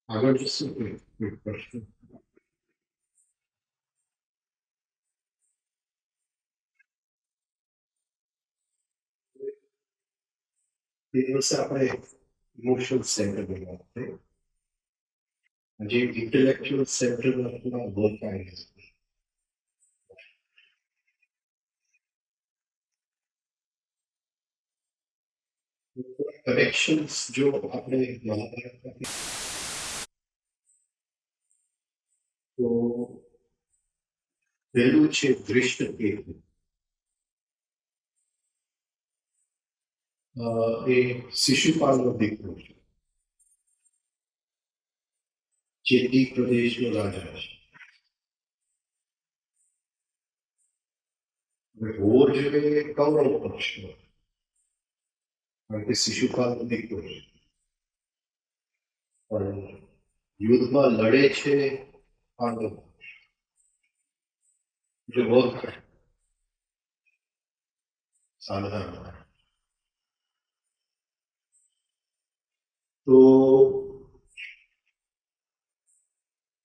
આગળ શું પ્રશ્ન? એ દિવસે આપણે ઇમોશનલ સેન્ટર વાત થઈ, જે ઇન્ટેલેક્ચુઅલ સેન્ટરમાં બહુ ફાયદા છે. કનેક્શન્સ જો આપણે મહાભારતમાંથી તો પહેલું છે દૃષ્ટ કેતુ. એ શિશુપાલનો દીકરો છે, ચેદી પ્રદેશનો રાજા છે. હોવો જોઈએ કૌરવ પક્ષનો, કારણ કે શિશુપાલનો દીકરો છે, પણ યુદ્ધમાં લડે છે પાંડવ જે વર્ક સાધારણ. તો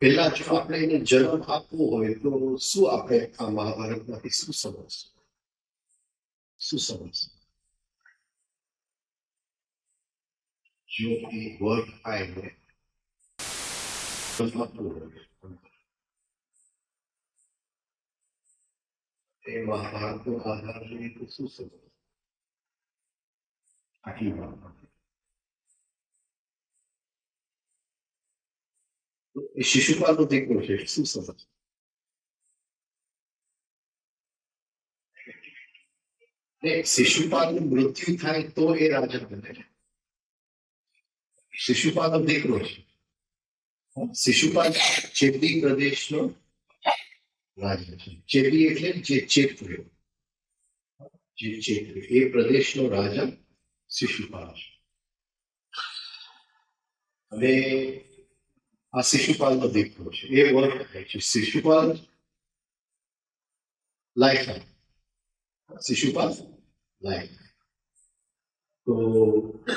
પેલા જો આપણે એને જન્મ આપવો હોય તો શું આપણે આ મહાભારતમાંથી શું સમજશું? જો એ વર્ક થાય ને આપવું હોય એ મહાભારતનો આધાર જોઈએ તો શું સમજ આટલી વાત. એ શિશુપાલનો દીકરો છે, શું સમજ? શિશુપાલનું મૃત્યુ થાય તો એ રાજા બને છે. શિશુપાલનો દીકરો છે. શિશુપાલ ચેદી પ્રદેશનો રાજા છે. ચેદી એટલે જે ચેત્ર્યો, જે ચેત્ર્યો એ પ્રદેશનો રાજા શિશુપાલ છે. અને આ શિશુપાલનો દીકરો છે, એ વર્ક થાય છે. શિશુપાલ લાઈફ થાય, શિશુપાલ લાઈફ. તો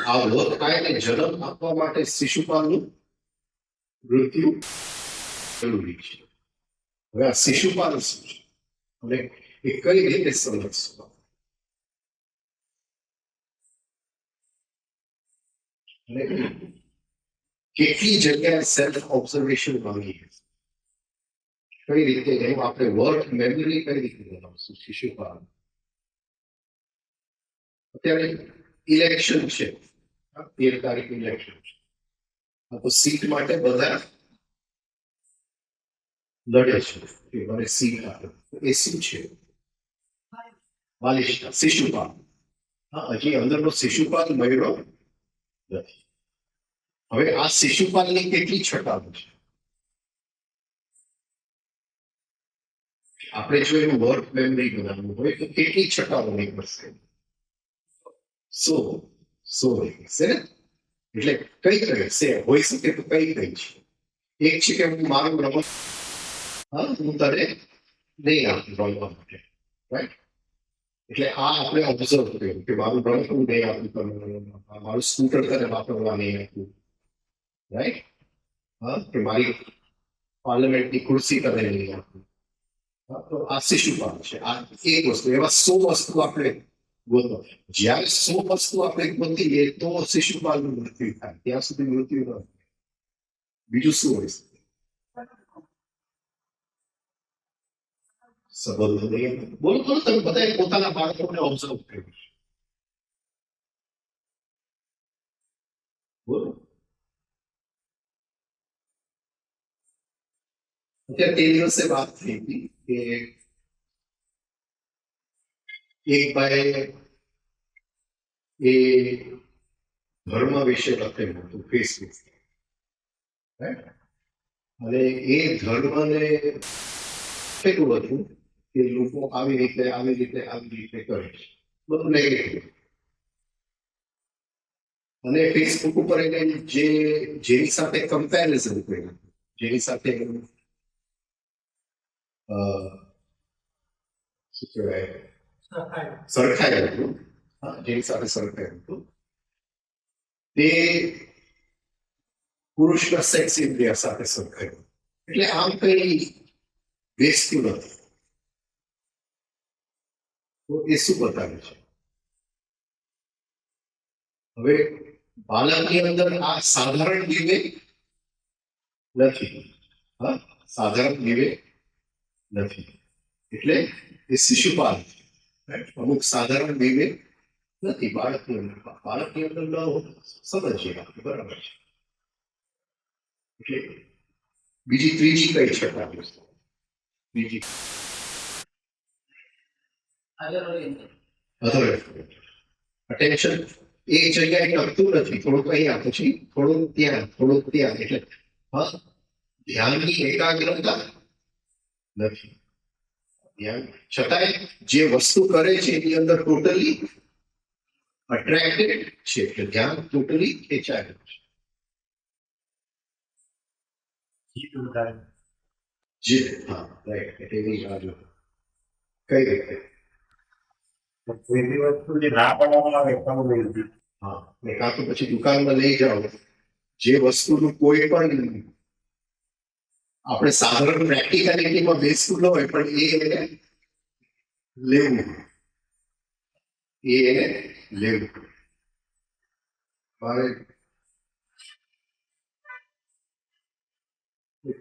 આ વર્ક થાય ને જન્મ આપવા માટે શિશુપાલનું મૃત્યુ જરૂરી છે. હવે આ શિશુપાલ શું છે અને એ કઈ રીતે સમજશું? કેટલી જગ્યાએ સેલ્ફ ઓબ્ઝર્વેશન માંગી, કઈ રીતે એનું આપણે વર્ક મેમરી કઈ રીતે બનાવશું? શિશુપાલ અત્યારે ઇલેક્શન છે, 13 તારીખે ઇલેક્શન છે, તો સીટ માટે બધા લડે છે કે મને સીટ આપે. એ શું છે? બાલિષ્ઠા, શિશુપાલ. હજી અંદરનો શિશુપાલ મળ્યો નથી. હવે આ શિશુપાલની કેટલી છટાઓ છે? આપણે જો એનું વર્ક મેમરી બનાવવું હોય તો કેટલી છટાઓ નીકળશે? 100 નીકળશે ને. એટલે કઈ છે હોઈ શકે તો કઈ છે? એક છે કે હું મારું રમત હું તને નહીં આપું રમવા માટે, રાઈટ? એટલે આ આપણે ઓબ્ઝર્વ કર્યું કે મારું રમત હું નહીં આપું તમને, મારું સ્કૂટર તને વાપરવા નહીં આપું, રાઈટ? કે મારી પાર્લામેન્ટની ખુરશી તને નહીં આપું. તો આ શિશુપાલ છે. આ એક વસ્તુ. એવા 100 વસ્તુ આપણે ગોતો. જ્યારે 100 વસ્તુ આપણે ગોતીએ તો શિશુપાલનું મૃત્યુ થાય, ત્યાં સુધી મૃત્યુ ન થાય. બીજું શું હોય શકે? સંબંધો નહીં. બોલો તો તમે બધા પોતાના બાળકોને ઓબ્ઝર્વ કર્યું છે. બોલો. અત્યારે તે દિવસે વાત થઈ હતી કે એક ભાઈ એ ધર્મ વિશે લખેલું હતું ફેસબુક, અને એ ધર્મને કેટલું હતું કે લોકો આવી રીતે કરે છે, બધું નેગેટિવ. અને ફેસબુક ઉપર એને જેની સાથે કમ્પેરિઝન કર્યું, જેની સાથે શું કહેવાય સરખાયું હતું, જેની સાથે સરખાયું હતું તે પુરુષના સેક્સ ઇન્દ્રિય સાથે સંકળાયેલું. એટલે આમ કઈ બેસતું નથી. તો એ શું બતાવે છે? હવે બાળકની અંદર આ સાધારણ વિવેક નથી. હા, સાધારણ વિવેક નથી. એટલે એ શિશુપાલ અમુક સાધારણ વિવેક નથી બાળકની અંદર. બાળકની અંદર ન સમજીએ આપણે, બરાબર છે. એટલે બીજી ત્રીજી કઈ છે બીજી અટેન્શન એક જગ્યાએ ટકતું નથી. થોડુંક અહીંયા, પછી થોડુંક ત્યાં, થોડુંક ત્યાં. એટલે હા, ધ્યાનની એકાગ્રતા નથી. ધ્યાન છતાંય જે વસ્તુ કરે છે એની અંદર ટોટલી અટ્રેક્ટેડ છે. એટલે ધ્યાન ટોટલી ખેંચાયેલું છે. જીત, હા, રાઈટ. એટલે એની બાજુ કઈ રીતે? કોઈ વસ્તુ જે ના પાડવામાં આવે હા, ને કાં તો પછી દુકાનમાં લઈ જાઓ, જે વસ્તુનું કોઈ પણ આપણે સાધારણ પ્રેક્ટિકાલિટીમાં બેસતું ન હોય, પણ એને લેવું, એને લેવું. મારે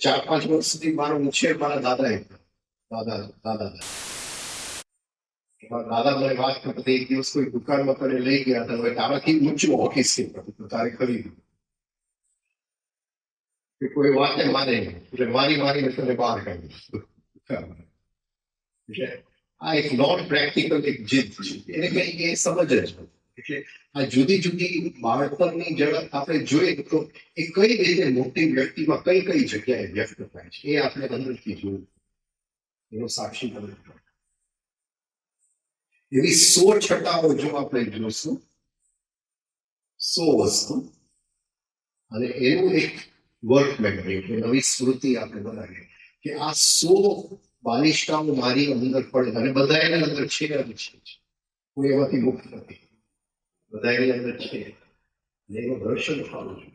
4-5 વર્ષ સુધી મારો ઉછેર મારા દાદાએ દાદા મને વાત કરતા, એક દિવસ કોઈ દુકાનમાં તને લઈ ગયા હતા, હવે તારાથી ઊંચું હોકી સ્ટિક હતું તો તારે ખરીદ્યું. કે કોઈ વાતે માને નહીં, એટલે મારીને તને બહાર કાઢ્યું. એટલે આ એક નોન પ્રેક્ટિકલ એક જીદ છે. એને કઈ એ સમજ જ નથી. એટલે આ જુદી જુદી બાળપણની ઝડપ આપણે જોઈએ તો એ કઈ રીતે મોટી વ્યક્તિમાં કઈ કઈ જગ્યાએ વ્યક્ત થાય છે એ આપણે અંદરથી જોયું. એનો સાક્ષી બનવું. એવી 100 છટાઓ જો આપણે જોશું, 100 વસ્તુ, અને એનું એક વર્ક મેમરી, નવી સ્મૃતિ આપણે બનાવીએ કે આ 100 બાલિષ્કાઓ મારી અંદર પડે, અને બધા એના અંદર છે જ છે. કોઈ એમાંથી મુક્ત નથી. બધા એની અંદર છે. અને એનું દર્શન થવાનું છે.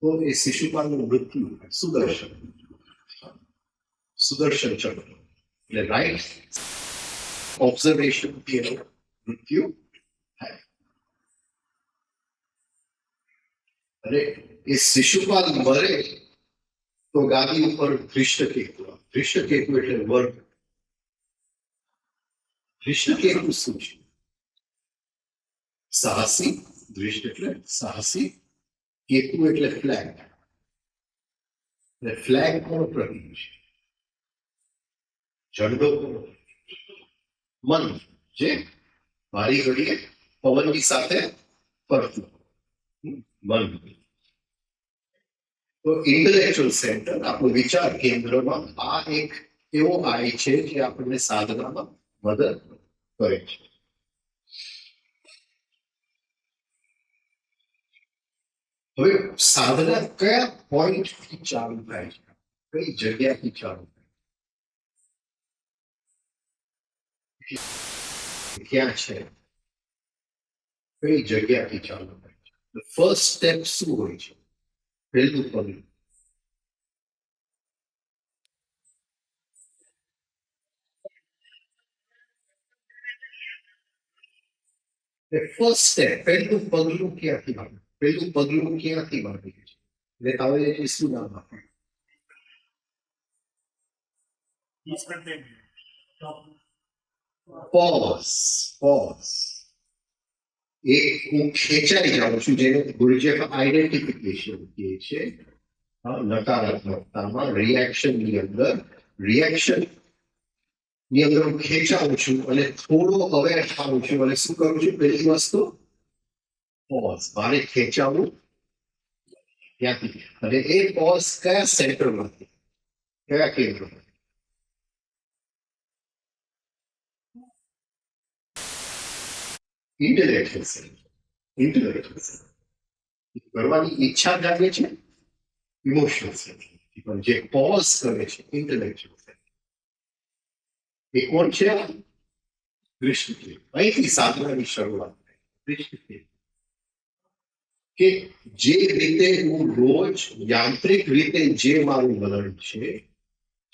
તો એ શિશુપાલનું મૃત્યુ સુદર્શન ચક્ર, એટલે રાઈટ ઓબ્ઝર્વેશન એનું મૃત્યુ થાય. અને એ શિશુપાલ મરે તો ગાદી ઉપર ધૃષ્ટકેતુ એટલે વર્ગ. ધૃષ્ટકેતુ શું છે? સાહસી. ધૃષ્ટ એટલે સાહસી, કેતુ એટલે ફ્લેગ. ફ્લેગ કોનું પ્રતીક છે? ઝંડો. મન, જે મારી ઘડીએ પવનની સાથે ફરતું મન. તો ઇન્ટેલેક્ચ્યુઅલ સેન્ટર, આપણું વિચાર કેન્દ્રમાં આ એક એવો આય છે જે આપણને સાધનામાં મદદ કરે છે. હવે સાધના કયા પોઈન્ટથી ચાલુ થાય છે? કઈ જગ્યાથી ચાલુ થાય છે? ક્યાં છે? કઈ જગ્યાથી ચાલુ થાય છે? ફર્સ્ટ સ્ટેપ શું હોય છે? પહેલું પગલું. ફર્સ્ટ સ્ટેપ, પહેલું પગલું ક્યાંથી માંડવું? પહેલું પગલું ક્યાંથી માંડવું છે? એટલે તમે શું નામ આપો? પોઝ. એક હું ખેંચાઈ જાઉં છું, જેને ગુરુજેફ આઈડેન્ટિફિકેશન કહે છે. નકારાત્મકતામાં રિએક્શનની અંદર હું ખેંચાઉં છું અને થોડો અવેર થાઉં છું, અને શું કરું છું? પહેલી વસ્તુ પોઝ. મારે ખેંચાવું ત્યાંથી. અને એ પોઝ કયા સેન્ટરમાંથી, કયા કેન્દ્રમાંથી? Intellectual centre. કરવાની ઈચ્છા જાગે છે ઇમોશનલ સેન્ટર, પણ જે પોઝ કરે છે ઇન્ટેલેક્ચ્યુઅલ સેન્ટર. એ કોણ છે? દૃષ્ટિ. અહીંથી સાધનાની શરૂઆત થાય. દૃષ્ટિ. કે જે રીતે હું રોજ યાંત્રિક રીતે જે મારું વલણ છે,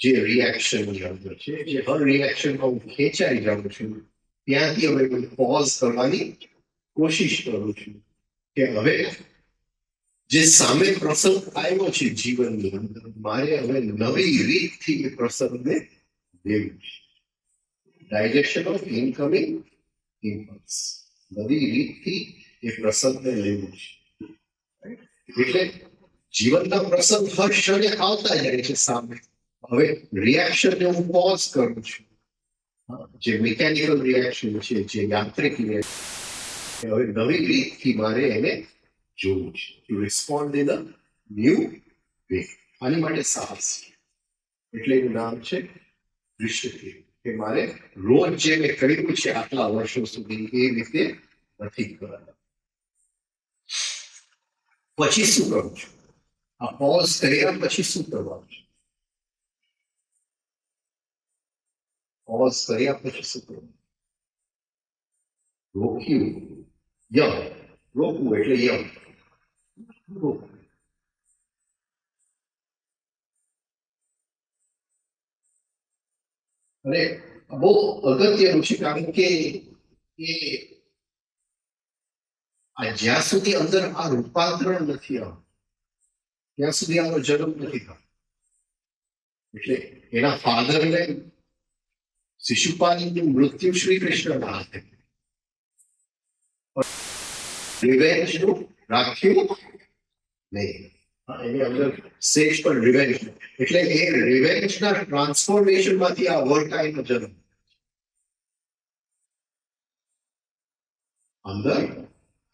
જે રિએક્શનની અંદર છે, જે હર રિએક્શનમાં હું ખેંચાઈ જાઉં છું, ત્યાંથી હવે હું પોઝ કરવાની કોશિશ કરું છું કે હવે જે સામે પ્રસંગ આવ્યો છે જીવનની અંદર, મારે હવે નવી રીતથી એ પ્રસંગને લેવું છે. ડાયરેક્શન ઓફ ઇનકમિંગ ઇમ્પલ્સ, નવી રીતથી એ પ્રસંગને લેવું છે. એટલે જીવનના પ્રસંગ હર ક્ષણે આવતા જાય છે સામે. હવે રિએક્શનને હું પોઝ કરું છું. જે મિકેનિકલ રિએક્શન છે, જે યાંત્રિક રિએક્શન, હવે નવી રીતથી મારે એને જોવું છે. To respond in a new way. આની માટે સાહસ, એટલે એનું નામ છે દૃષ્ટિ. કે મારે રોજ જે મેં કર્યું છે આટલા વર્ષો સુધી એ રીતે નથી કરતા. પછી શું કરું છું? આ પોઝ કર્યા પછી શું કરવાનું છે? પોઝ કર્યા પછી શું કરવાનું? રોક્યું, યમ. રોકવું એટલે યમ. અને બહુ અગત્યનું છે, કારણ કે એ આ જ્યાં સુધી અંદર આ રૂપાંતરણ નથી આવતું ત્યાં સુધી આનો જન્મ નથી થતો. એટલે એના ફાધરને શિશુપાલનું મૃત્યુ શ્રી કૃષ્ણના હાથે, રિવેન્જનું રાખ્યું નહીં. એની અંદર સેજ પણ રિવેન્જ, એટલે એ રિવેન્જના ટ્રાન્સફોર્મેશનમાંથી આ વર્તાયનો જન્મ. અંદર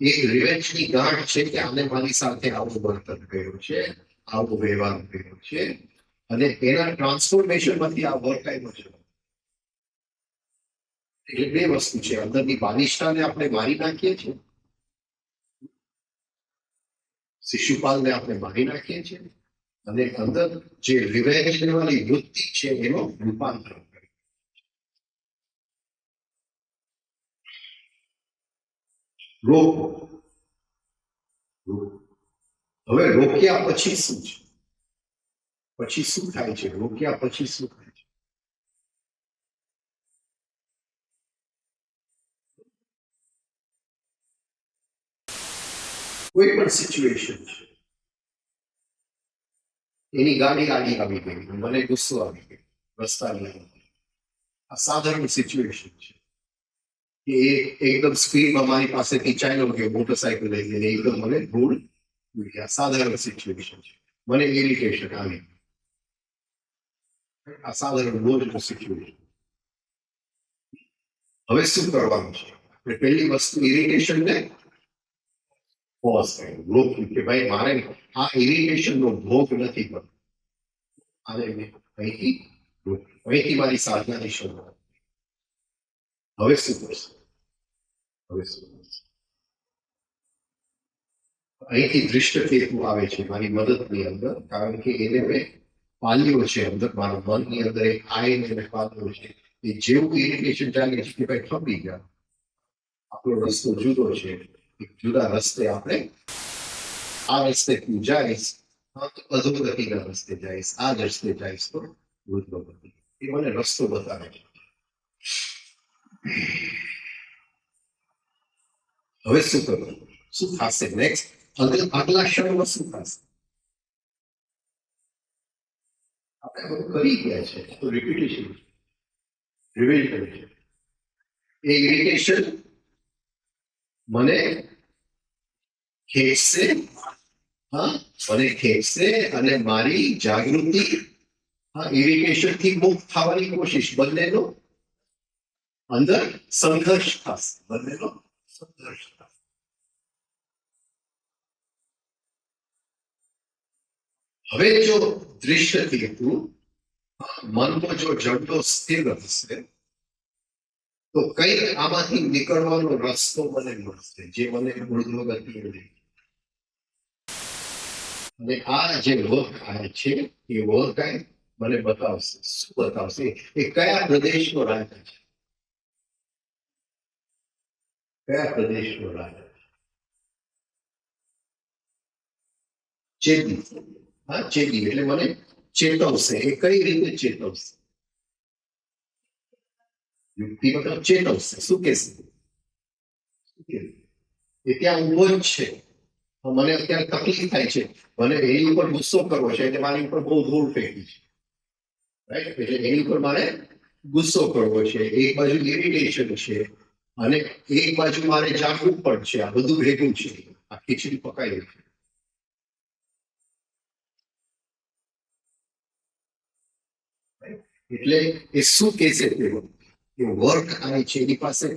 એક રિવેન્જની ગાંઠ છે કે આને મારી સાથે આવું વર્તન કર્યું છે, આવો વ્યવહાર કર્યો છે, અને એના ટ્રાન્સફોર્મેશનમાંથી આ વર્તાયનો જન્મ. એટલે બે વસ્તુ છે, અંદરની બાલિષ્ઠતાને આપણે મારી નાખીએ છીએ, શિશુપાલને આપણે મારી નાખીએ છીએ, અને અંદર જે રિવેન્જ લેવાની વૃત્તિ છે એનો રૂપાંતર કરે. રોકો. હવે રોક્યા પછી શું છે? પછી શું થાય છે? રોક્યા પછી શું થાય છે? કોઈ પણ સિચ્યુએશન છે, એની ગાડી આવી ગઈ, મને ગુસ્સો આવી ગયો રસ્તાની અંદર. આ સાધારણ સિચ્યુએશન છે કે એકદમ સ્પીડમાં મારી પાસેથી ચાલ્યો ગયો મોટરસાયકલ લઈને, એકદમ મને ધૂળ. સાધારણ સિચ્યુએશન છે. મને ઇરિટેશન આવી, આ સાધારણ રોજનું સિચ્યુએશન. હવે શું કરવાનું છે? આપણે પહેલી વસ્તુ ઇરિટેશનને પોઝ કર્યું, રોક્યું કે ભાઈ મારે આ ઇરિટેશનનો ભોગ નથી કરવો. આને મેં અહીંથી મારી સાધનાની શરૂઆત. હવે શું કરશે? હવે શું કરશે? અહીંથી દૃષ્ટકેતુ આવે છે મારી મદદની અંદર, કારણ કે એને મેં પાલ્યો છે અંદર, મારા મનની અંદર એક આઈને મેં પાલ્યો છે. એ જેવું ઇરિટેશન ચાલે છે કે ભાઈ ખપી ગયા, આપણો રસ્તો જુદો છે, એક જુદા રસ્તે આપણે આ રસ્તે તું જઈશ તો અધોગતિના રસ્તે જઈશ, આ જ રસ્તે જઈશ તો વૃદ્ધગતિ. એ મને રસ્તો બતાવે છે. હવે શું કરવું? શું થશે નેક્સ્ટ? આગલા ક્ષણમાં શું થશે? આપણે બધું કરી ગયા છે તો રિપીટેશન, રિવીલ કરી છે. એ ઇરિટેશન મને ખેંચશે, મને ખેંચશે અને મારી જાગૃતિ ઇરિટેશન થી મુક્ત થવાની કોશિશ, બંનેનો અંદર સંઘર્ષ થશે, બંનેનો સંઘર્ષ થશે. હવે જો દૃશ્યથી તું મનનો જો ઝંડો સ્થિર હશે તો કઈક આમાંથી નીકળવાનો રસ્તો મને મળશે, જે મને ઉર્ધ્વગતિ. અને આ જે વર્ક આય છે એ વર્ક આય મને બતાવશે. શું બતાવશે? એ કયા પ્રદેશનો રાજા છે, કયા પ્રદેશનો રાજા છે. ચેતી. હા, ચેતી એટલે મને ચેતવશે. એ કઈ રીતે ચેતવશે? યુક્તિ મતલબ ચેતવશે. શું કહેશે? એ ત્યાં ઉભો જ છે. મને અત્યારે તકલીફ થાય છે, મને એની ઉપર ગુસ્સો કરવો છે એટલે મારી ઉપર બહુ ધૂળ ફેંકી છે, રાઈટ? એટલે એની ઉપર મારે ગુસ્સો કરવો છે, એક બાજુ ઇરિટેશન છે અને એક બાજુ મારે જાગવું પણ છે. આ બધું ભેગું છે. આ ખીચડી પકાઈ છે. એટલે એ શું કે છે? કે વર્ક આવે છે, એની પાસે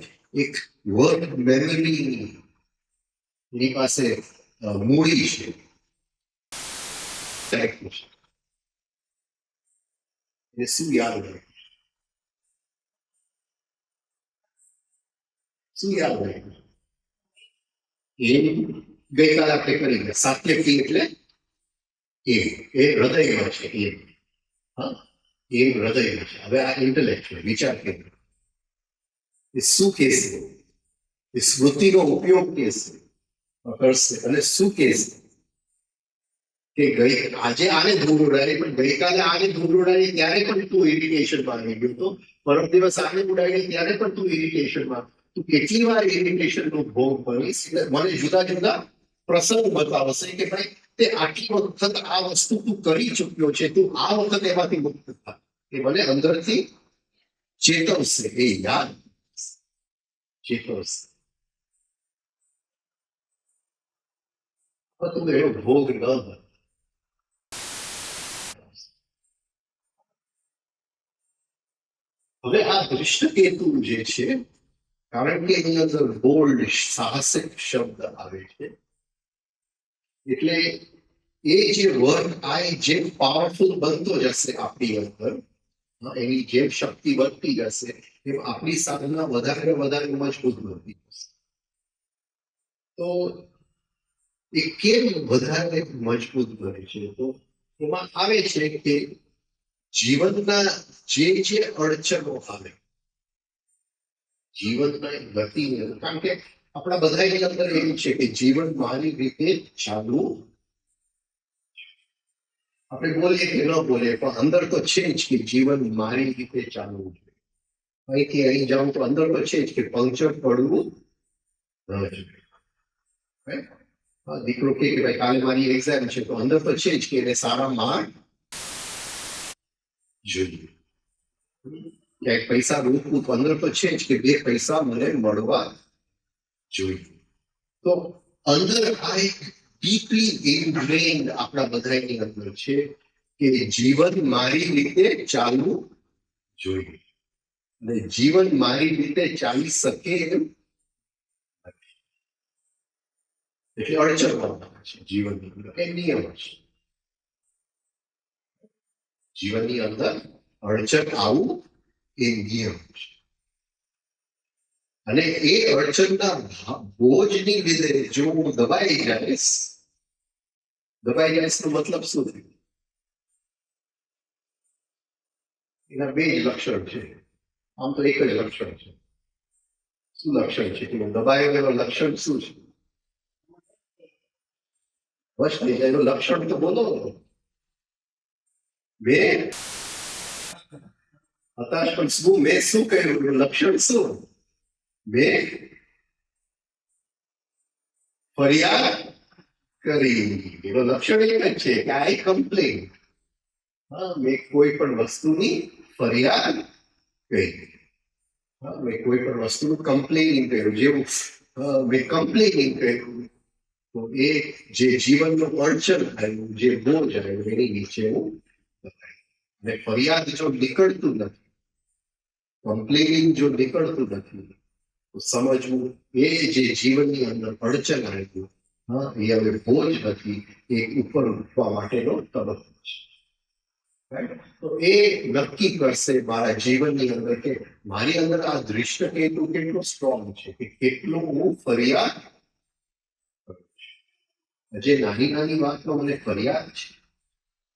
એક વર્ક મેમરી, એની પાસે મૂડી છે. એ શું યાદ રહે? શું યાદ રહે? એ ગઈકાલે આપણે કરી ગયા સાત્યકી એટલે એ હૃદયમાં છે. હા, એ હૃદયમાં છે. હવે આ ઇન્ટેલેક્ચ્યુઅલ વિચાર કેન્દ્ર એ શું કહેશે? એ સ્મૃતિનો ઉપયોગ કહેશે, કરશે અને શું કહેશે? કે આજે આને ધૂળ ઉડાડી, પણ ગઈકાલે આને ધૂળ ઉડાડી ત્યારે પણ તું ઇરિટેશનમાં આવી ગયો હતો. પરમ દિવસ આને ઉડાડી ત્યારે પણ તું ઇરિટેશનમાં. તું કેટલી વાર ઇરિટેશનનો ભોગ બનીશ? મને જુદા જુદા પ્રસંગ બતાવશે કે ભાઈ તે આટલી વખત આ વસ્તુ તું કરી ચૂક્યો છે, તું આ વખત એમાંથી મુક્ત થા. એ મને અંદરથી ચેતવશે, એ યાદ ચેતવશે. તું એનો ભોગ ન બન. હવે આ દૃષ્ટકેતુ જે છે, કારણ કે એની અંદર બોલ્ડ સાહસિક શબ્દ આવે છે, એટલે એ જે વર્ક આ જે પાવરફુલ બનતો જશે આપણી અંદર, એની જેમ શક્તિ વધતી જશે એમ આપણી સાધના વધારે વધારે મજબૂત બનતી જશે. તો એ કેમ વધારે મજબૂત બને છે? તો એમાં આવે છે કે જીવનના જે અડચણો આવે, જીવનના ગતિ, કારણ કે આપણા બધાની અંદર એવું છે કે જીવન મારી રીતે ચાલવું. આપણે બોલીએ કે ન બોલીએ, પણ અંદર તો છે જ કે જીવન મારી રીતે ચાલવું જોઈએ. અહીંથી અહીં જાઉં તો અંદર તો છે જ કે પંક્ચર પડવું ન જોઈએ. દીકરો કે ભાઈ કાલે મારી એક્ઝામ છે, તો અંદર તો છે જ કે એને સારા માર્ક જોઈએ. ક્યાંક પૈસા રોકવું, તો અંદર તો છે જ કે બે પૈસા મને મળવા જોઈએ. તો અંદર આ એક ડીપલી ઇન્ગ્રેન્ડ આપણા બધાની અંદર છે કે જીવન મારી રીતે ચાલવું જોઈએ. અને જીવન મારી રીતે ચાલી શકે એમ એટલે અડચણ છે જીવનની અંદર, એ નિયમ છે. જીવનની અંદર અડચણ આવું એ નિયમ છે. અને એ અડચણના બોજની લીધે જો હું દબાઈ જઈશ નો મતલબ શું થયું? એના બે જ લક્ષણ છે. આમ તો એક જ લક્ષણ છે. શું લક્ષણ છે? કે દબાયેલો લક્ષણ શું છે? બસ થઈ જાય. એનું લક્ષણ તો બોલો. બે હતાશ. પણ શું મેં શું કહ્યું? લક્ષણ શું? બે ફરિયાદ કરી. એનો લક્ષણ એક જ છે કે આઈ કમ્પ્લેન. હા, મેં કોઈ પણ વસ્તુની ફરિયાદ કરી. હા, મેં કોઈ પણ વસ્તુનું કમ્પ્લેનિંગ કર્યું. જેવું મેં કમ્પ્લેનિંગ કર્યું, તો એ જે જીવનનું અડચણ આવ્યું, જે બોજ આવ્યું, એની નીચે હું અને ફરિયાદ જો નીકળતું નથી, કમ્પ્લેનિંગ જો નીકળતું નથી, તો સમજવું એ જે જીવનની અંદર અડચણ આવ્યું, હા, એ હવે બોજ નથી, એ ઉપર ઉઠવા માટેનો તબક્કો છે. તો એ નક્કી કરશે મારા જીવનની અંદર કે મારી અંદર આ દૃષ્ટકેતુ કેટલો સ્ટ્રોંગ છે, કે કેટલું હું ફરિયાદ કરું છું. જે નાની નાની વાતનો મને ફરિયાદ છે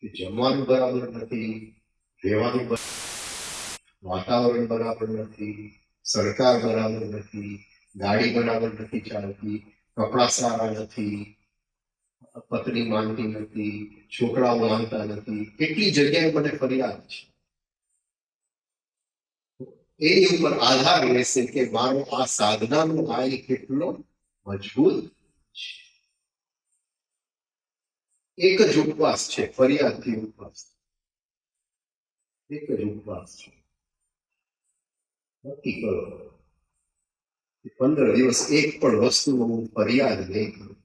કે જમવાનું બરાબર નથી, રહેવાનું વાતાવરણ બરાબર નથી, સરકાર બરાબર નથી, ગાડી બરાબર નથી ચાલતી, કપડા સારા નથી, પત્ની માનતી નથી, છોકરાઓ માનતા નથી, કેટલી જગ્યાએ મને ફરિયાદ છે. એની ઉપર આધાર રહેશે કે મારો આ સાધનાનો આય કેટલો મજબૂત છે. એક જ ઉપવાસ છે, ફરિયાદથી ઉપવાસ, એક જ ઉપવાસ છે. નક્કી કરો 15 દિવસ એક પણ વસ્તુનો હું ફરિયાદ નહીં કરું.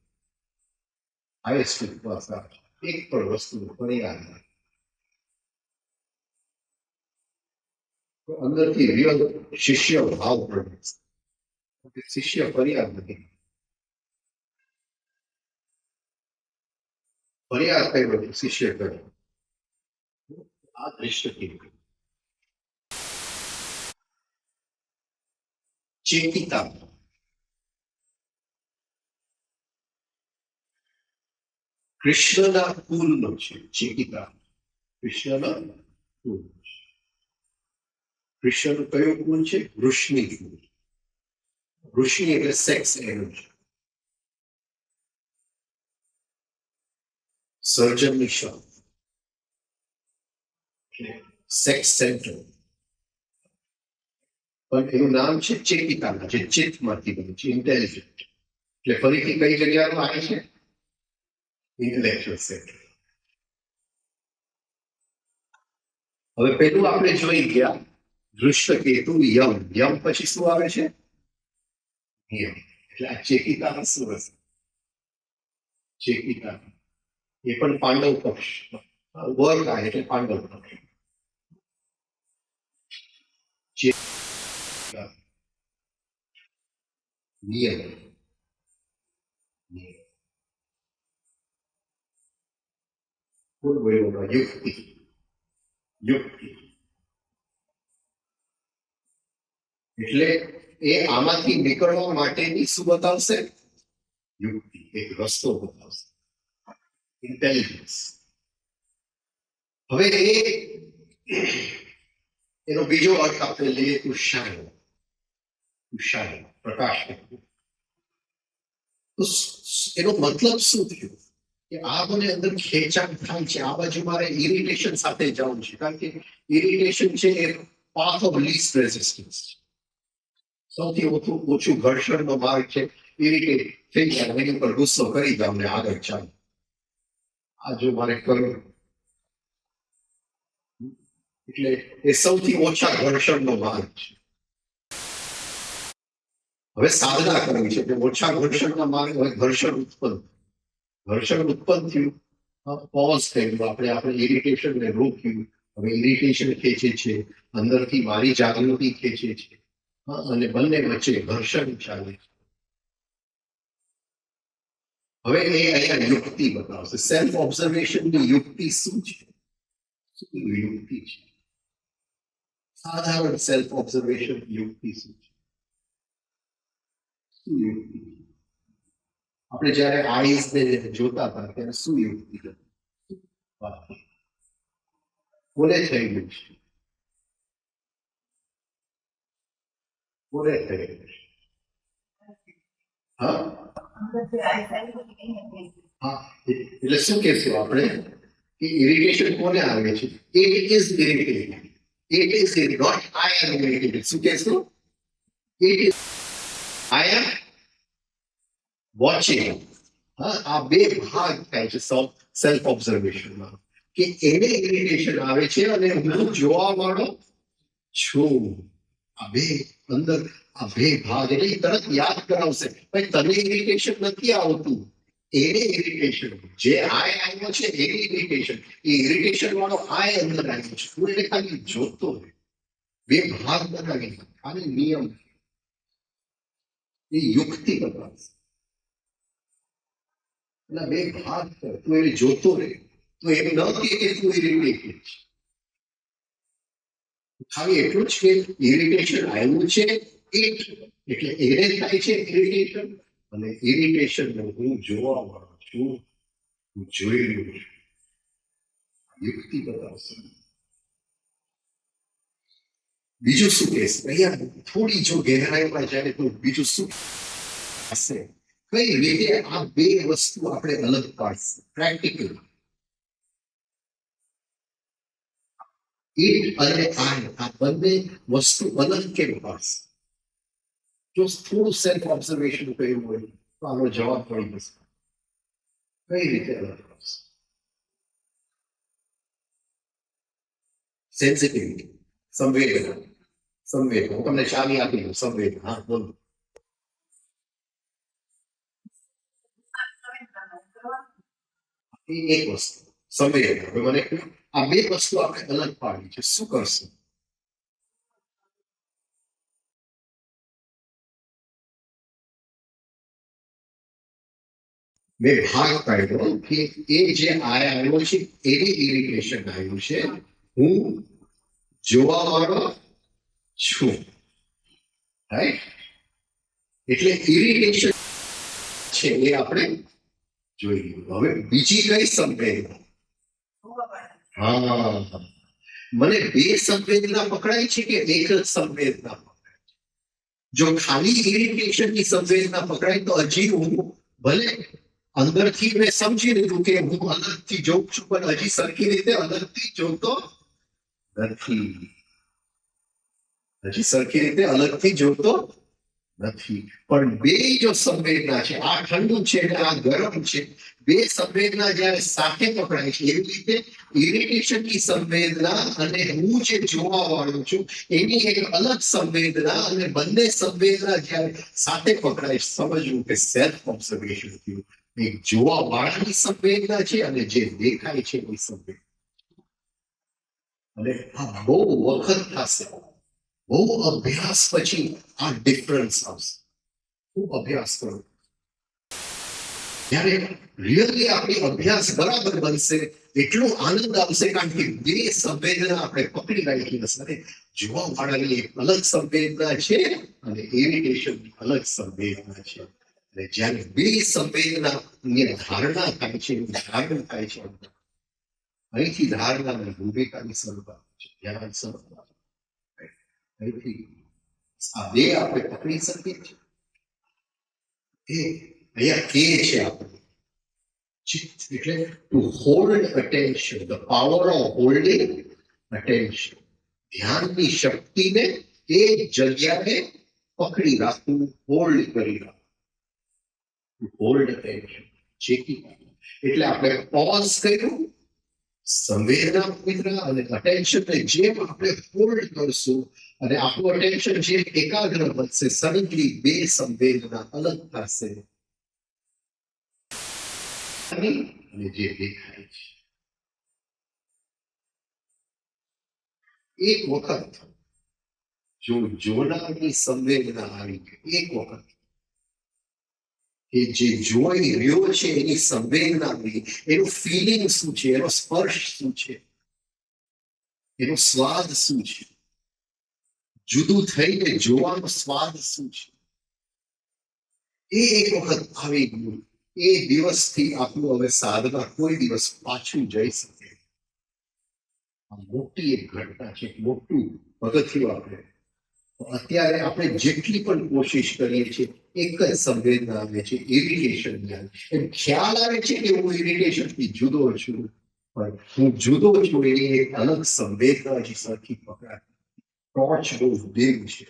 હાઈએસ્ટ ઉપવાસ એક પણ વસ્તુનો ફરિયાદ નહીં. અંદરથી રિયલ શિષ્ય ભાવ પડે. શિષ્ય ફરિયાદ નથી, ફરિયાદ કઈ બધું શિષ્ય કરે. આ દ્રષ્ટિ ચેતિતા, કૃષ્ણના કુલનો છે. ચેતિતા કૃષ્ણના કુલ. કૃષ્ણનું કયું કુલ છે? વૃષ્ણિ કુલ. વૃષ્ણિ એટલે સેક્સ એનર્જી. સર્જન નિશાન, સેક્સ સેન્ટર, પણ એનું નામ છે ચેતિકાના, જે ચિત્તમાંથી બને છે, ઇન્ટેલિજન્ટ. એટલે ફરીથી કઈ જગ્યામાં આવે છે? Intellectual centre. હવે પેલું આપણે જોઈ ગયા દૃષ્ટ કેતુ યમ. યમ પછી શું આવે છે? નિયમ. એટલે આ ચેતિકામાં શું હશે? ચેતિકા એ પણ પાંડવ પક્ષ વર્ગ આવે એટલે પાંડવ પક્ષ. નિયમ, યુક્તિ, યુક્તિ એટલે એ આમાંથી નીકળવા માટેની શું બતાવશે? યુક્તિ, એક રસ્તો બતાવશે. ઇન્ટેલિજન્સ. હવે એનો બીજો અર્થ આપણે લઈએ તો શાઇન. શાઇન, પ્રકાશ. તો એનો મતલબ શું થયો? કે આ મને અંદર ખેંચાણ થાય છે, આ બાજુ મારે ઇરિટેશન સાથે જવું છે, કારણ કે ઇરિટેશન છે એ પાથ ઓફ લીસ્ટ રેઝિસ્ટન્સ છે. સૌથી ઓછું ઘર્ષણનો માર્ગ છે ઇરિટેટ થઈ જાય, એની પર ગુસ્સો કરી જાવ ને આગળ ચાલો. આ જો મારે કરવું એટલે એ સૌથી ઓછા ઘર્ષણનો માર્ગ છે. હવે સાધના કરવી છે કે ઓછા ઘર્ષણના માર્ગ. હવે ઘર્ષણ ઉત્પન્ન થયું, પોઝ થયું, આપણે ઇરિટેશનને રોક્યું. હવે ઇરિટેશન ખેંચે છે, અંદરથી મારી જાગૃતિ ખેંચે છે, અને બંને વચ્ચે ઘર્ષણ ચાલે છે. હવે એ અહીંયા યુક્તિ બતાવશે. સેલ્ફ ઓબ્ઝર્વેશનની યુક્તિ શું છે? યુક્તિ છે સાધારણ સેલ્ફ ઓબ્ઝર્વેશન યુક્તિ શું છે? શું યુક્તિ? આપણે જયારે આઈસ ને જોતા હતા ત્યારે શું યુક્તિ બોલે થઈ ગયું છે? બોલે થઈ ગયું છે. હા, એટલે શું કહેશું આપણે કે ઇરિટેશન કોને આવે છે? It is irritating. It is not I am irritated. શું કહેશું? It is I am watching. આ બે ભાગ થાય છે સેલ્ફ ઓબ્ઝર્વેશનમાં, કે એને ઇરિટેશન આવે છે અને હું જોવા વાળો છું. આ બે અંદર, આ બે ભાગ એટલે તરત યાદ કરાવશે, ભાઈ તને ઇરિટેશન નથી આવતું, એને ઇરિટેશન. જે આય આવ્યો છે એની ઇરિટેશન, એ ઇરિટેશન વાળો આય અંદર આવ્યો છે. હું એને ખાલી જોતો બે ભાગ બનાવી ખાલી નિયમ. એ યુક્તિ બતાવશે. એના બે ભાગ તું એને જોતો રહે, તો એમ ન કે તું ઇરિટેટેડ છે. ખાલી એટલું જ કે ઇરિટેશન આવ્યું છે એટલે એને થાય છે ઇરિટેશન, અને ઇરિટેશન હું જોવા વાળો છું, હું જોઈ રહ્યો છું. યુક્તિ બતાવશે. બીજું શું કહેશે? અહીંયા થોડી જો ગહેરાઈમાં જાય તો બીજું શું હશે? કઈ રીતે આ બે વસ્તુ આપણે અલગ પાડશું પ્રેક્ટિકલ ઈટ અને આ બંને વસ્તુ અલગ કેમ પાડશે જો થોડું સેલ્ફ ઓબ્ઝર્વેશન કર્યું હોય તો આનો જવાબ મળી જશે કઈ રીતે અલગ પાડશે સેન્સિટિવિટી સંવેદના સંવેદના હું તમને ચાવી આપી દઉં સંવેદના હા બોલો એ એક વસ્તુ સંવેદના હવે મને આ બે વસ્તુ આપણે અલગ પાડી છે શું કરશું મેં ભાગ પાડ્યો કે એ જે આવ્યો છે એની ઇરિટેશન આવ્યું છે હું જોવા વાળો છું રાઈટ એટલે ઇરિટેશન છે એ આપણે જોઈ હવે બીજી કઈ સંવેદના હા મને બે સંવેદના પકડાય છે કે એક જ સંવેદના જો ખાલી ઇરિટેશનની સંવેદના પકડાય તો હજી હું ભલે અંદરથી મેં સમજી લીધું કે હું અલગથી જોઉં છું પણ હજી સરખી રીતે અલગથી જોતો નથી હજી સરખી રીતે અલગથી જોતો નથી પણ બે જો સંવેદના છે આ ઠંડુ છે અને આ ગરમ છે બે સંવેદના જ્યારે સાથે પકડાય છે એવી રીતે ઇરિટેશનની સંવેદના અને હું જે જોવા વાળો છું એની એક અલગ સંવેદના અને બંને સંવેદના જ્યારે સાથે પકડાય સમજવું કે સેલ્ફ ઓબ્ઝર્વેશન થયું એક જોવા વાળાની સંવેદના છે અને જે દેખાય છે એ સંવેદના અને આ બહુ વખત થશે બહુ અભ્યાસ પછી આ ડિફરન્સ આવશે ખૂબ અભ્યાસ કરો જ્યારે રિયલી આપણી અભ્યાસ બરાબર બનશે એટલો આનંદ આવશે કારણ કે બે સંવેદના આપણે પકડી રાખી હશે જોવા વાળાની એક અલગ સંવેદના છે અને ઇરિટેશન અલગ સંવેદના છે અને જ્યારે બે સંવેદના ધારણા થાય છે ધારણ થાય છે અહીંથી ધારણા અને ભૂમિકાની શરૂઆત છે ધ્યાન શરૂઆત અહીંથી આ બે આપણે પકડી શકીએ છીએ અહીંયા કે છે આપણે એટલે two hold attention the power of holding attention ધ્યાનની શક્તિને એ જગ્યાએ પકડી રાખવું હોલ્ડ કરી રાખવું હોલ્ડ અટેન્શન ચેકી એટલે આપણે પોઝ કર્યું સંવેદના મિત્ર અને અટેન્શનને જેમ આપણે હોલ્ડ કરશું અને આપણું અટેન્શન જે એકાગ્ર બનશે સડનલી બે સંવેદના અલગ થશે અને જે દેખાય છે એક વખત જો જોનારની સંવેદના આવી એક વખત કે જે જોઈ રહ્યો છે એની સંવેદના આવી એનું ફિલિંગ શું છે એનો સ્પર્શ શું છે એનો સ્વાદ શું છે જુદું થઈને જોવાનો સ્વાદ શું છે એ એક વખત આવી ગયું એ દિવસથી આપણું હવે સાધના કોઈ દિવસ પાછું જઈ શકે મોટી એક ઘટના છે મોટું પગથિયું આપણે અત્યારે આપણે જેટલી પણ કોશિશ કરીએ છીએ એક જ સંવેદના આવે છે ઇરિટેશન એમ ખ્યાલ આવે છે કે હું ઇરિટેશન થી જુદો છું પણ હું જુદો છું એની એક અલગ સંવેદના હજી સરખી પકડાય ટોર્ચ બહુ ડીમ છે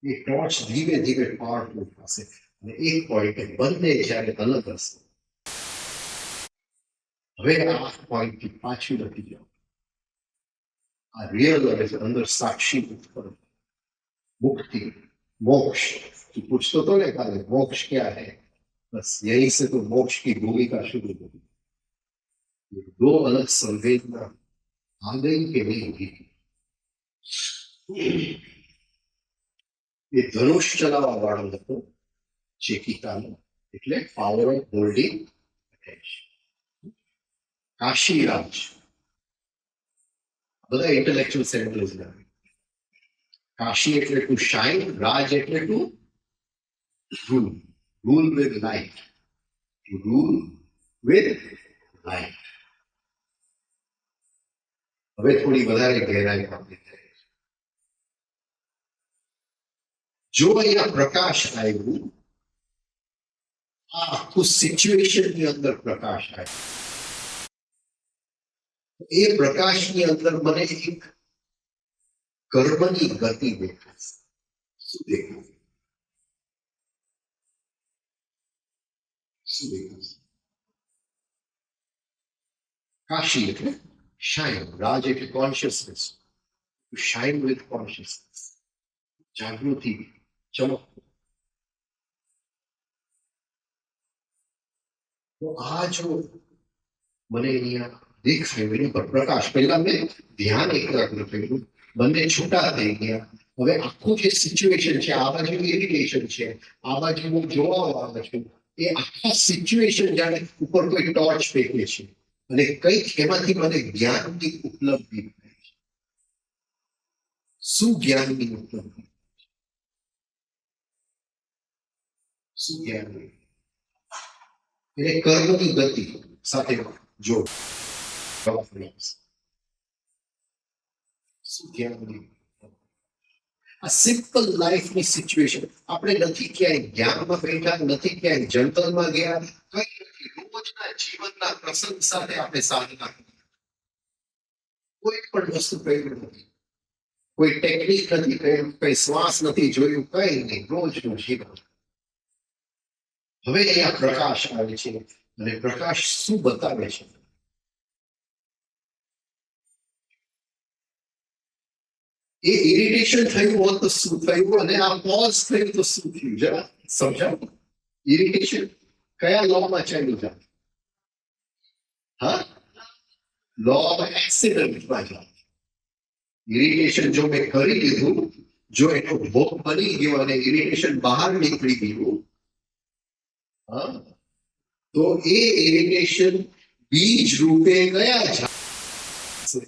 એ ટોર્ચ ધીમે ધીમે પાવરફુલ થશે અને એક પોઈન્ટ બંને જ્યારે અલગ હશે હવે આ પોઈન્ટથી પાછું નથી જવું આ રિયલ અંદર साक्षी मुक्ति मोक्ष तू पूछतो तो ना काले मोक्ष क्या है बस यहीं से तो मोक्ष की भूमिका शुरू होगी ये दो अलग संवेदना आ गई कि नहीं होगी ये धनुष चलावा वाળો હતો ચેકિતાનો એટલે power of holding attention Kashiraj બધા ઇન્ટેલેક્ચુઅલ સેન્ટર્સ કાશી એટલે ટુ શાઇન રાજ એટલે to rule rule with light to rule with light હવે થોડી વધારે ગહેરાઈ આપણી થાય જો અહીંયા પ્રકાશ આવ્યું આ આખું સિચ્યુએશનની અંદર પ્રકાશ થાય. એ પ્રકાશની અંદર મને એક કર્મની ગતિ દેખાય. શું દેખાય? શું દેખાય? કાશી એટલે શાઇન, રાજ એટલે કોન્શિયસનેસ. શાઇન વિથ કોન્શિયસનેસ, જાગૃતિ, ચમક. તો આ જો મને અહીંયા દેખાયું એની પર પ્રકાશ, પહેલા મેં ધ્યાન એકાગ્ર કર્યું, બંને છૂટા થઈ ગયા. હવે આખું જે સિચ્યુએશન છે, આ બાજુ ઇરિટેશન છે, આ બાજુ હું જોવા આવે છું, એ આખા સિચ્યુએશન જાણે ઉપર કોઈ ટોર્ચ ફેંકે છે અને કંઈક એમાંથી મને જ્ઞાનની ઉપલબ્ધિ થાય છે. શું જ્ઞાનની ઉપલબ્ધિ? શું જ્ઞાનની? એટલે કર્મની ગતિ સાથે જોડ. શું જ્ઞાનની? આ સિમ્પલ લાઈફની સિચ્યુએશન. આપણે નથી ક્યાંય જ્ઞાનમાં બેઠા, નથી ક્યાંય જંગલમાં ગયા, કઈ નથી. રોજના જીવનના પ્રસંગ સાથે આપણે સાધના કરી. કોઈ પણ વસ્તુ કર્યું નથી, કોઈ ટેકનિક નથી કર્યું, કઈ શ્વાસ નથી જોયું, કઈ નહીં, રોજનું જીવન. હવે અહીંયા પ્રકાશ આવે છે અને પ્રકાશ શું બતાવે છે? એ ઇરિટેશન થયું હોત તો શું થયું, અને આ પોઝ થયું તો શું થયું? જરા સમજાવો. ઇરિટેશન કયા લોમાં ચાલ્યું જાય? હા, લો ઓફ એક્સિડન્ટમાં જાય. ઇરિટેશન જો મેં કરી લીધું, જો એનો ભોગ બની ગયો અને ઇરિટેશન બહાર નીકળી ગયું, તો એ ઇરિટેશન બીજ રૂપે ગયા ઝાડ,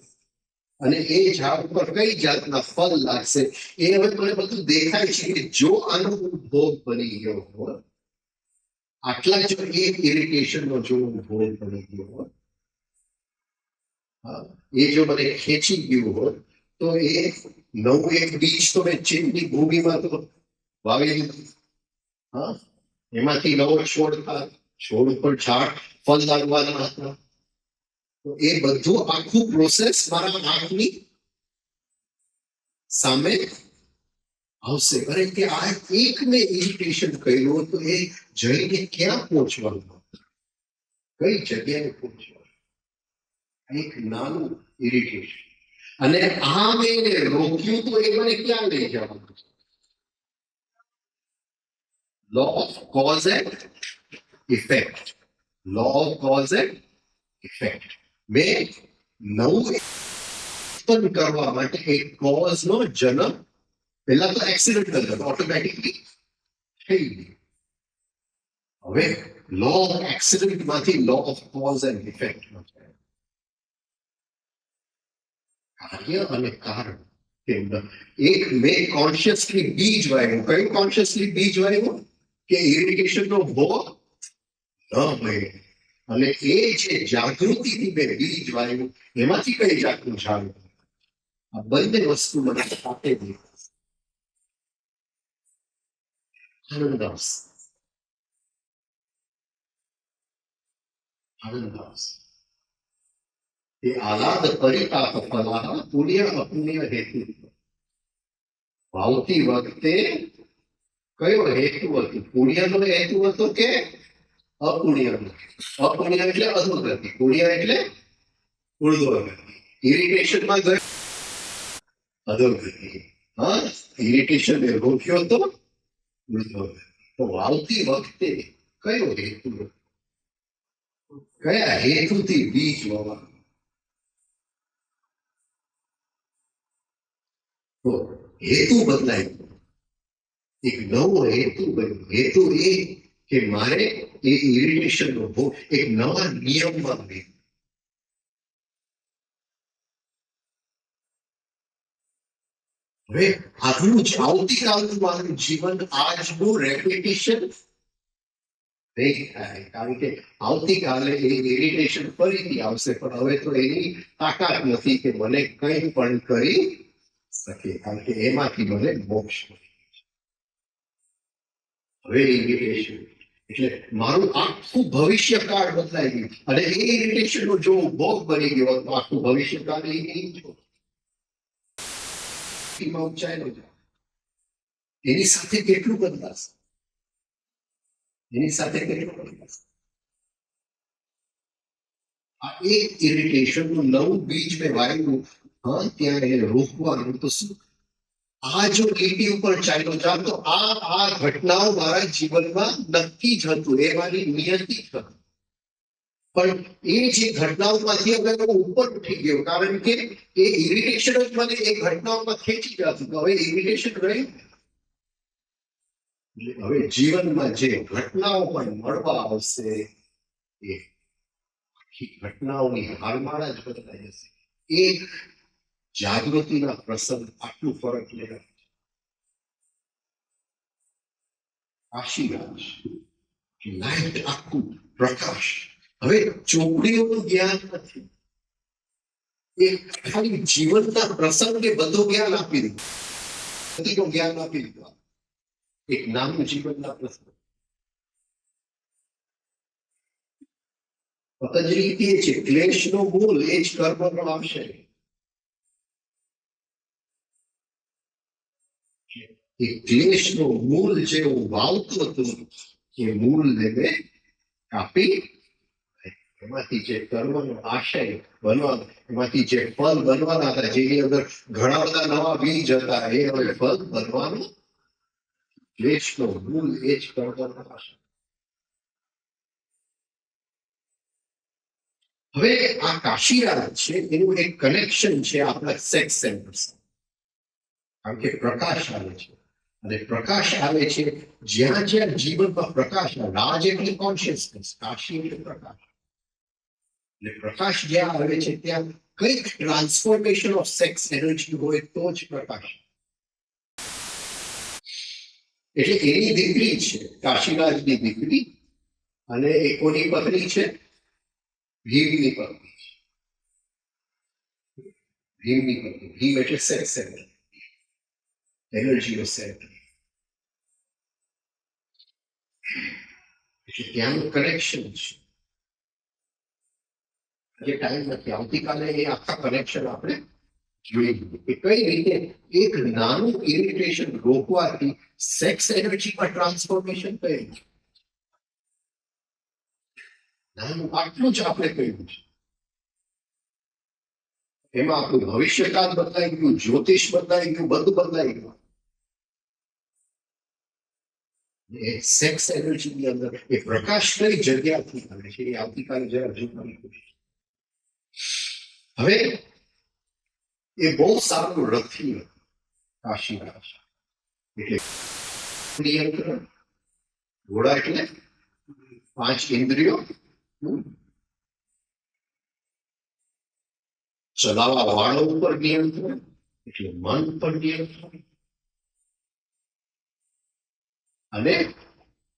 અને એ ઝાડ પર કઈ જાતના ફળ લાગશે એ હવે મને બધું દેખાય છે કે જો આનો ભોગ બની ગયો હોય, આટલા જો એક ઇરિટેશનનો જો ભોગ બની ગયો હોય, એ જો મને ખેંચી ગયું હોય, તો એ નવું એક બીજ તો મેં ચીનની ભૂમિમાં તો વાવી દીધું. હા, એમાંથી નવો છોડ થાય, છોડ ઉપર ઝાડ ફળ લાગવાના હતા. તો એ બધું આખું પ્રોસેસ મારા આંખની સામે આવશે. અરે કે આ એકને ઇરિટેશન કર્યું તો એ જઈને ક્યાં પહોંચવાનું, કઈ જગ્યાએ પહોંચવાનું? એક નાનું ઇરિટેશન, અને આ મેં રોક્યું તો એ મને ક્યાં લઈ જવાનું? Law of cause and effect. Law of cause and effect. મેં નવું ઉત્પન્ન કરવા માટે એક કોઝ નો જન્મ પહેલા તો એક્સિડન્ટ હતો, ઓટોમેટિકલી થઈ ગયું. હવે લો ઓફ એક્સિડન્ટ માંથી law of cause and effect, કાર્ય અને કારણ. એક મેં કોન્શિયસલી બીજ વાવ્યું. કયું કોન્શિયસલી બીજ વાવ્યું? કે ઇરિટેશન નો ભોગ ન મળે. અને એ જે જાગૃતિથી મેં બીજ વાવ્યું, એમાંથી કઈ જાતનું ઝાડ? આ બંને વસ્તુ મને સાથે આનંદાસ. આનંદાસ એ આલાદ પરિતાપ ફલાહ પુણ્ય અપુણ્ય હેતુ. ભાવતી વખતે કયો હેતુ હતું? પુણ્યનો હેતુ હતો કે અપુણ્યનો? અપુણ્ય એટલે અધોગતિ, પુણ્ય એટલે ઉર્ધ્વગતિ. ઇરિટેશનમાં ગયો અધોગતિ, હા, ઇરિટેશન એ રોક્યો તો ઉર્ધ્વગતિ. તો વાવતી વખતે કયો હેતુ? કયા હેતુથી બીજ વાવવાનું? તો હેતુ બદલાય, એક નવો હેતુ બન્યો. હેતુ એ કે મારે એ ઇરિટેશન નો ભોગ એક નવા નિયમમાં બન્યો. હવે આજનું જ આવતીકાલનું મારું જીવન આજનું રેપિટેશન નહીં થાય, કારણ કે આવતીકાલે એ ઇરિટેશન ફરીથી આવશે, પણ હવે તો એની તાકાત નથી કે મને કંઈ પણ કરી શકે, કારણ કે એમાંથી મને મોક્ષ મળે. હવે ઇરિટેશન એટલે મારું આખું ભવિષ્યકાળ બદલાઈ ગયું અને એ ઇરિટેશન નો જો ભોગ બની ગયો તો આખું ભવિષ્યકાળ ઊંચાયેલો જાય એની સાથે કેટલું બદલાશે એની સાથે કેટલું બદલાશે આ એક ઇરિટેશન નું નવું બીજ મેં વાવ્યું હા ત્યાં એને રોકવાનું તો શું આ જો લીટી ઉપર ચાલ્યો જામ તો આ ઘટનાઓ મારા જીવનમાં નક્કી જ હતું એ મારી નિયતિ જ હતી પણ એ જે ઘટનાઓમાંથી હવે હું ઉપર ઉઠી ગયો કારણ કે એ ઇરિટેશન જ મને એ ઘટનાઓમાં ખેંચી જતું હવે ઇરિટેશન રહ્યું હવે જીવનમાં જે ઘટનાઓ પણ મળવા આવશે એ ઘટનાઓની હારમાળા જ બદલાઈ જશે એક જાગૃતિના પ્રસંગ આટલું ફરક લે આશીર્વાદ લાઈટ આખું પ્રકાશ હવે ચોપડીઓનું જ્ઞાન નથી એ ખાલી જીવનના પ્રસંગે બધું જ્ઞાન આપી દીધું જ્ઞાન આપી દીધું એક નાનું જીવનના પ્રસંગ પતંજલિ કહે છે ક્લેશનો મૂળ એ જ કર્મનો આશય એ ક્લેશનો મૂળ જે હું વાવતો હતો એ મૂળ ને કાપી એમાંથી જે કર્મનો આશય બનવાનો એમાંથી જે ફળ બનવાના હતા જેની અંદર ઘણા બધા નવા બીજ હતા એ હવે ફળ બનવાનું ક્લેશનો મૂળ એ જ કર્મનો આશય હવે આ કાશીરાજ છે એનું એક કનેક્શન છે આપણા સેક્સ સેન્ટર કારણ કે પ્રકાશ આવે છે અને પ્રકાશ આવે છે જ્યાં જ્યાં જીવનમાં પ્રકાશ રાજ એટલે કોન્શિયસનેસ કાશી એટલે પ્રકાશ એટલે પ્રકાશ જ્યાં આવે છે ત્યાં કઈક ટ્રાન્સફોર્મેશન ઓફ સેક્સ એનર્જી હોય તો જ પ્રકાશ એટલે એની દીકરી છે કાશીરાજની દીકરી અને એ કોની પત્ની છે ભીમની પત્ની ભીમની પત્ની ભીમ એટલે સેક્સ એનર્જીનો સેન્ટર એટલે ત્યાંનું કનેક્શન છે જે ટાઈમ નથી આવતીકાલે એ આખા કનેક્શન આપણે જોઈએ કે કઈ રીતે એક નાનું ઇરિટેશન રોકવાથી સેક્સ એનર્જીમાં ટ્રાન્સફોર્મેશન કઈ નાનું આટલું જ આપણે કહ્યું છે એમાં આપણું ભવિષ્યકાળ બદલાઈ ગયું જ્યોતિષ બદલાઈ ગયું બધું બદલાઈ ગયું સેક્સ એનર્જીની અંદર એ પ્રકાશ કઈ જગ્યાથી આવે છે એ આવતીકાલે જરા જોવાની કોશિશ હવે એ બહુ સારું રથી કાશીરાજ એટલે નિયંત્રણ ઘોડા એટલે 5 ઇન્દ્રિયો ચલાવવા વાળો ઉપર નિયંત્રણ એટલે મન પર નિયંત્રણ અને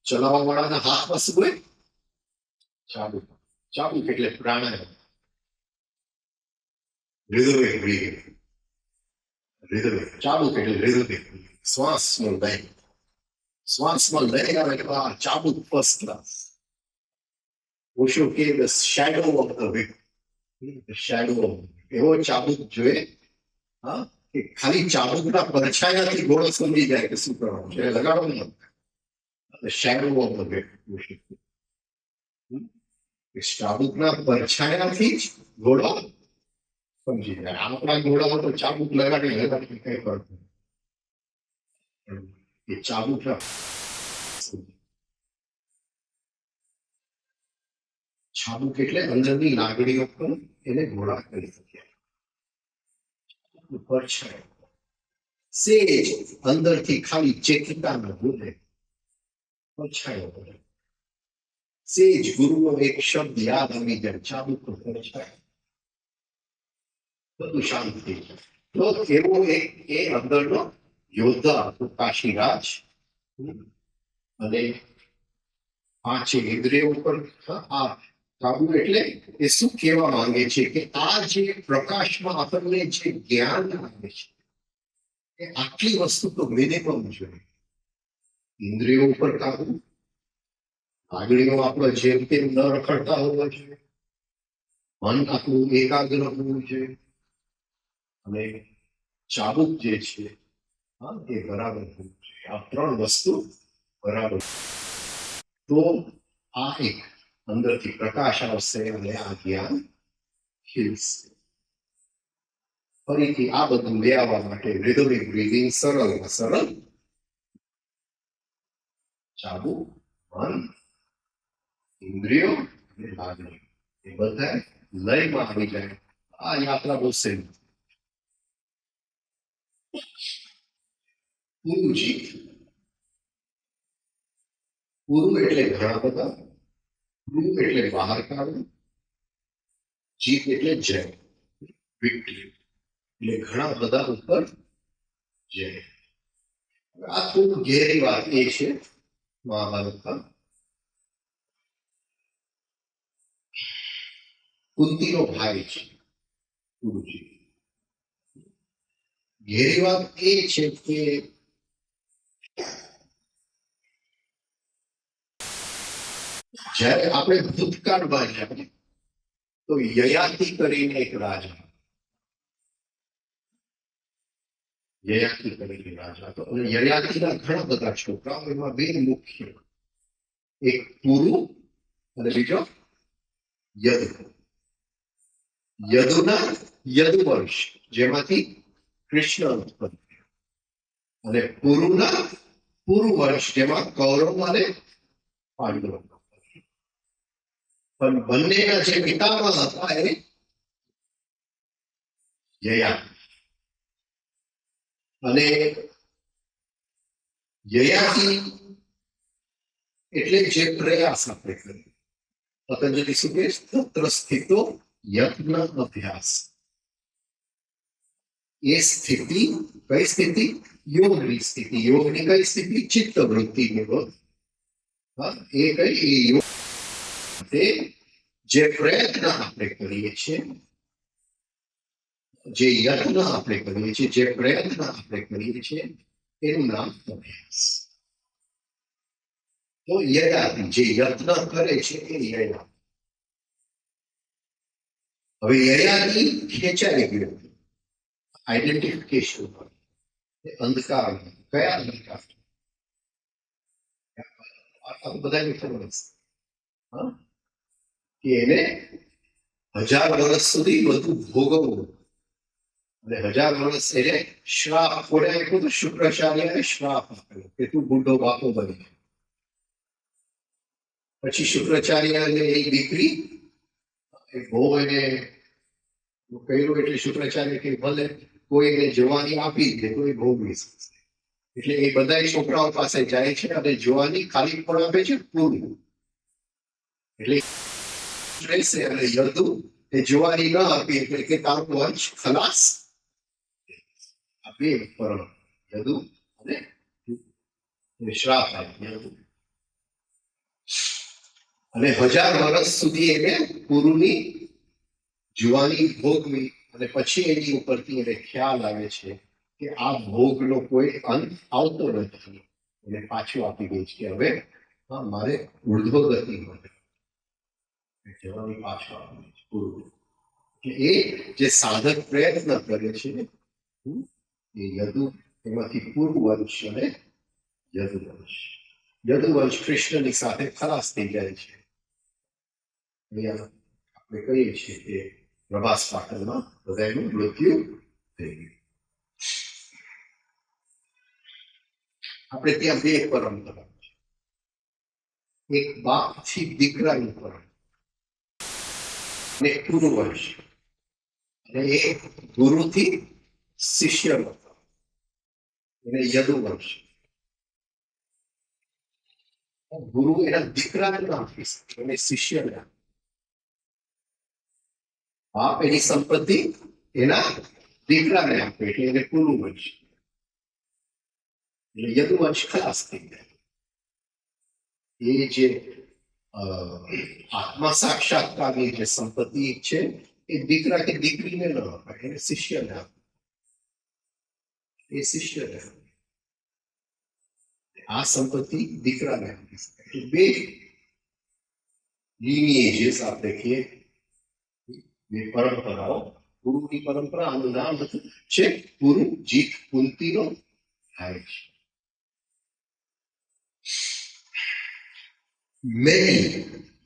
ચલાવવા વાળાના હાથમાં શું હોય ચાબુક ચાબુક એટલે પ્રાણાયામ ચાબુક એટલે હૃદય શ્વાસમાં લય આવે એટલે ચાબુક ફર્સ્ટ ક્લાસ ઓશો કે the shadow of the week shadow એવો ચાબુક જોઈએ હા કે ખાલી ચાબુકના પડછાયાથી ઘોડો સમજી જાય કે શું કરવાનું છે લગાડવાનું શેડો ઓફ ધ વિક ચાબુકના પડછાયાથી જ ઘોડો સમજી જાય આપણા ઘોડાઓ તો ચાબુક લગાડી કઈ કરતું એ ચાબુકના ચાબુક એટલે અંદરની લાગણીઓ પણ એને ઘોડા કરી શક્યા પડછાયો સેજ અંદરથી ખાલી ચેતનાના બોલે પડછાયો બોલે સેજ ગુરુનો એક શબ્દ યાદ આવી જાય ચાબુક પડછાયો બધું શાંત થઈ જાય તો એવો એક એ અંદરનો યોદ્ધા કાશીરાજ અને 5 ઇન્દ્રિયો પર આ કાબુ એટલે એ શું કહેવા માંગે છે કે આ જે પ્રકાશમાં આપણને જે જ્ઞાન આવે છે એ આટલી વસ્તુ તો મિનિમમ જોઈએ ઇન્દ્રિયો ઉપર કાબુ લાગણીઓ આપણો જેમ તેમ ન રખડતા હોવા જોઈએ, મન આપણું એકાગ્ર હોવું જોઈએ, અને ચાબુક જે છે એ બરાબર હોવું જોઈએ. આ ત્રણ વસ્તુ બરાબર, તો આ એક અંદરથી પ્રકાશ આવશે અને આ જ્ઞાન ખીલશે. ફરીથી આ બધું લઈ આવવા માટે રિધમિક બ્રીથિંગ, સરળ સરળ ચાબુ, મન, ઇન્દ્રિયો અને લાગણી એ બધા લયમાં આવી જાય. આ યાત્રા બહુ સહેલી. પૂરુજી, પૂરુ એટલે ઘણા બધા, પૂરુ એટલે બહાર કાઢવું, જીત એટલે જય, વિક્ટરી, એટલે ઘણા બધા ઉપર જય. આ ખૂબ ઘેરી વાત એ છે મહાભારતમાં. કુંતીનો ભાઈ છે ગુરુજી. ઘેરી વાત એ છે કે જ્યારે આપણે ભૂતકાળમાં જઈએ તો યયાતિ કરીને એક રાજા, યયાતિ કરીને રાજા હતો, અને યયાતિના ઘણા બધા છોકરાઓ, એમાં બે મુખ્ય, એક પુરુ અને બીજો યદુ. યદુના યદુવંશ, જેમાંથી કૃષ્ણ ઉત્પન્ન, અને પુરુના પુરુવંશ, જેમાં કૌરવ અને પાંડવો. પણ બંનેના જે પિતામહ હતા એ યયાતિ. અને યયાતિ એટલે જે પ્રયાસ આપણે કરીએ, પતંજલિ શું કહે છે? તત્ર સ્થિતો યત્ન અભ્યાસ. એ સ્થિતિ કઈ સ્થિતિ? યોગની સ્થિતિ. યોગની કઈ સ્થિતિ? ચિત્ત વૃત્તિની. એ કઈ? એ યોગ. તે જે પ્રયત્ન આપણે કરીએ છીએ, જે યત્ન આપણે કરીએ છીએ, જે પ્રયત્ન આપણે કરીએ છીએ, એનું નામ અભ્યાસ. તો યયાતિ જે યત્ન કરે છે એ યયાતિ. હવે યયાતિ ખેંચાઈ ગયો આઈડેન્ટિફિકેશન પર, અંધકાર. કયા અંધકાર? બધાને ખબર હશે કે એને 1000 વર્ષ સુધી બધું ભોગવવું, અને 1000 વર્ષ એને શ્રાપ કોને આપ્યો? તો શુક્રાચાર્યને શ્રાપ આપ્યો કે તું બુઢો બાપો બની. પછી શુક્રાચાર્યને એક દીકરી, બહુ એને કર્યું એટલે શુક્રાચાર્ય કે ભલે કોઈ એને જવાની આપી દે તો એ ભોગવી શકશે. એટલે એ બધા છોકરાઓ પાસે જાય છે અને જવાની ખાલી પણ આપે છે પૂરું. એટલે રહેશે, અને યદુ એ જવાની ન આપી એટલે કે તારું વંશ ખલાસ. આ બે પરમ, યદુ અને શ્રાપ આપ્યો. અને 1000 વર્ષ સુધી એને પૂરુની જુવાની ભોગવી, અને પછી એની ઉપરથી એને ખ્યાલ આવે છે કે આ ભોગનો કોઈ અંત આવતો નથી. એને પાછું આપી દે છે કે હવે મારે ઉર્ધ્વ ગતિ મળે, જવાની પાછું આપી દે છે પૂરું. એ જે સાધક પ્રયત્ન કરે છે એ યદુ, એમાંથી પૂર્વવંશ અને યદુવંશ. યદુવંશ કૃષ્ણની સાથે ખલાસ થઈ જાય છે. આપણે કહીએ છીએ કે પ્રભાસ પાટણમાં બધાનું મૃત્યુ થઈ ગયું. આપણે ત્યાં બે પરંપરા છે. એક બાપથી દીકરાની પરંપરા, અને ગુરુવંશ, અને એક ગુરુથી શિષ્યનો, એને યદુવંશ. ગુરુ એના દીકરાને ના આપી શકે, એને શિષ્યને. બાપ એની સંપત્તિ એના દીકરાને આપે એટલે એને પુરુવંશ. એટલે યદુવંશ ખલાસ થઈ જાય. એ જે આત્મા સાક્ષાત્કારની જે સંપત્તિ છે એ દીકરા કે દીકરીને ન અપાય, એને શિષ્યને આપે. એ શિષ્યને આ સંપત્તિ દીકરાને આપી શકાય. બે lineages આપણે કહીએ એ પરંપરાઓ ગુરુની પરંપરા આનું નામ છે ગુરુ જીત કુંતીનો ભાઈ છે. મેની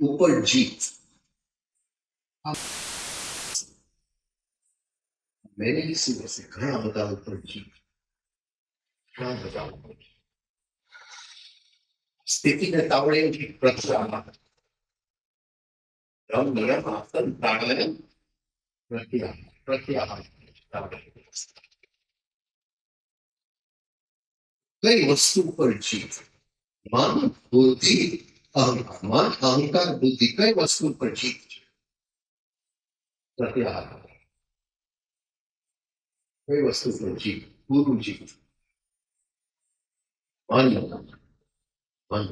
ઉપર જીત મેની શું હશે ઘણા બધા ઉપર જીત ઘણા બધા ઉપર સ્થિતિને તાવડે પ્રત્યાહાર રમ નિયમ આસન પ્રાણાયામ પ્રત્યાહાર કઈ વસ્તુ પર જીત મન બુદ્ધિ અહંકાર મન અહંકાર બુદ્ધિ કઈ વસ્તુ પર જીત છે પ્રત્યાહાર કઈ વસ્તુ પર જીત ગુરુ જીત મન મન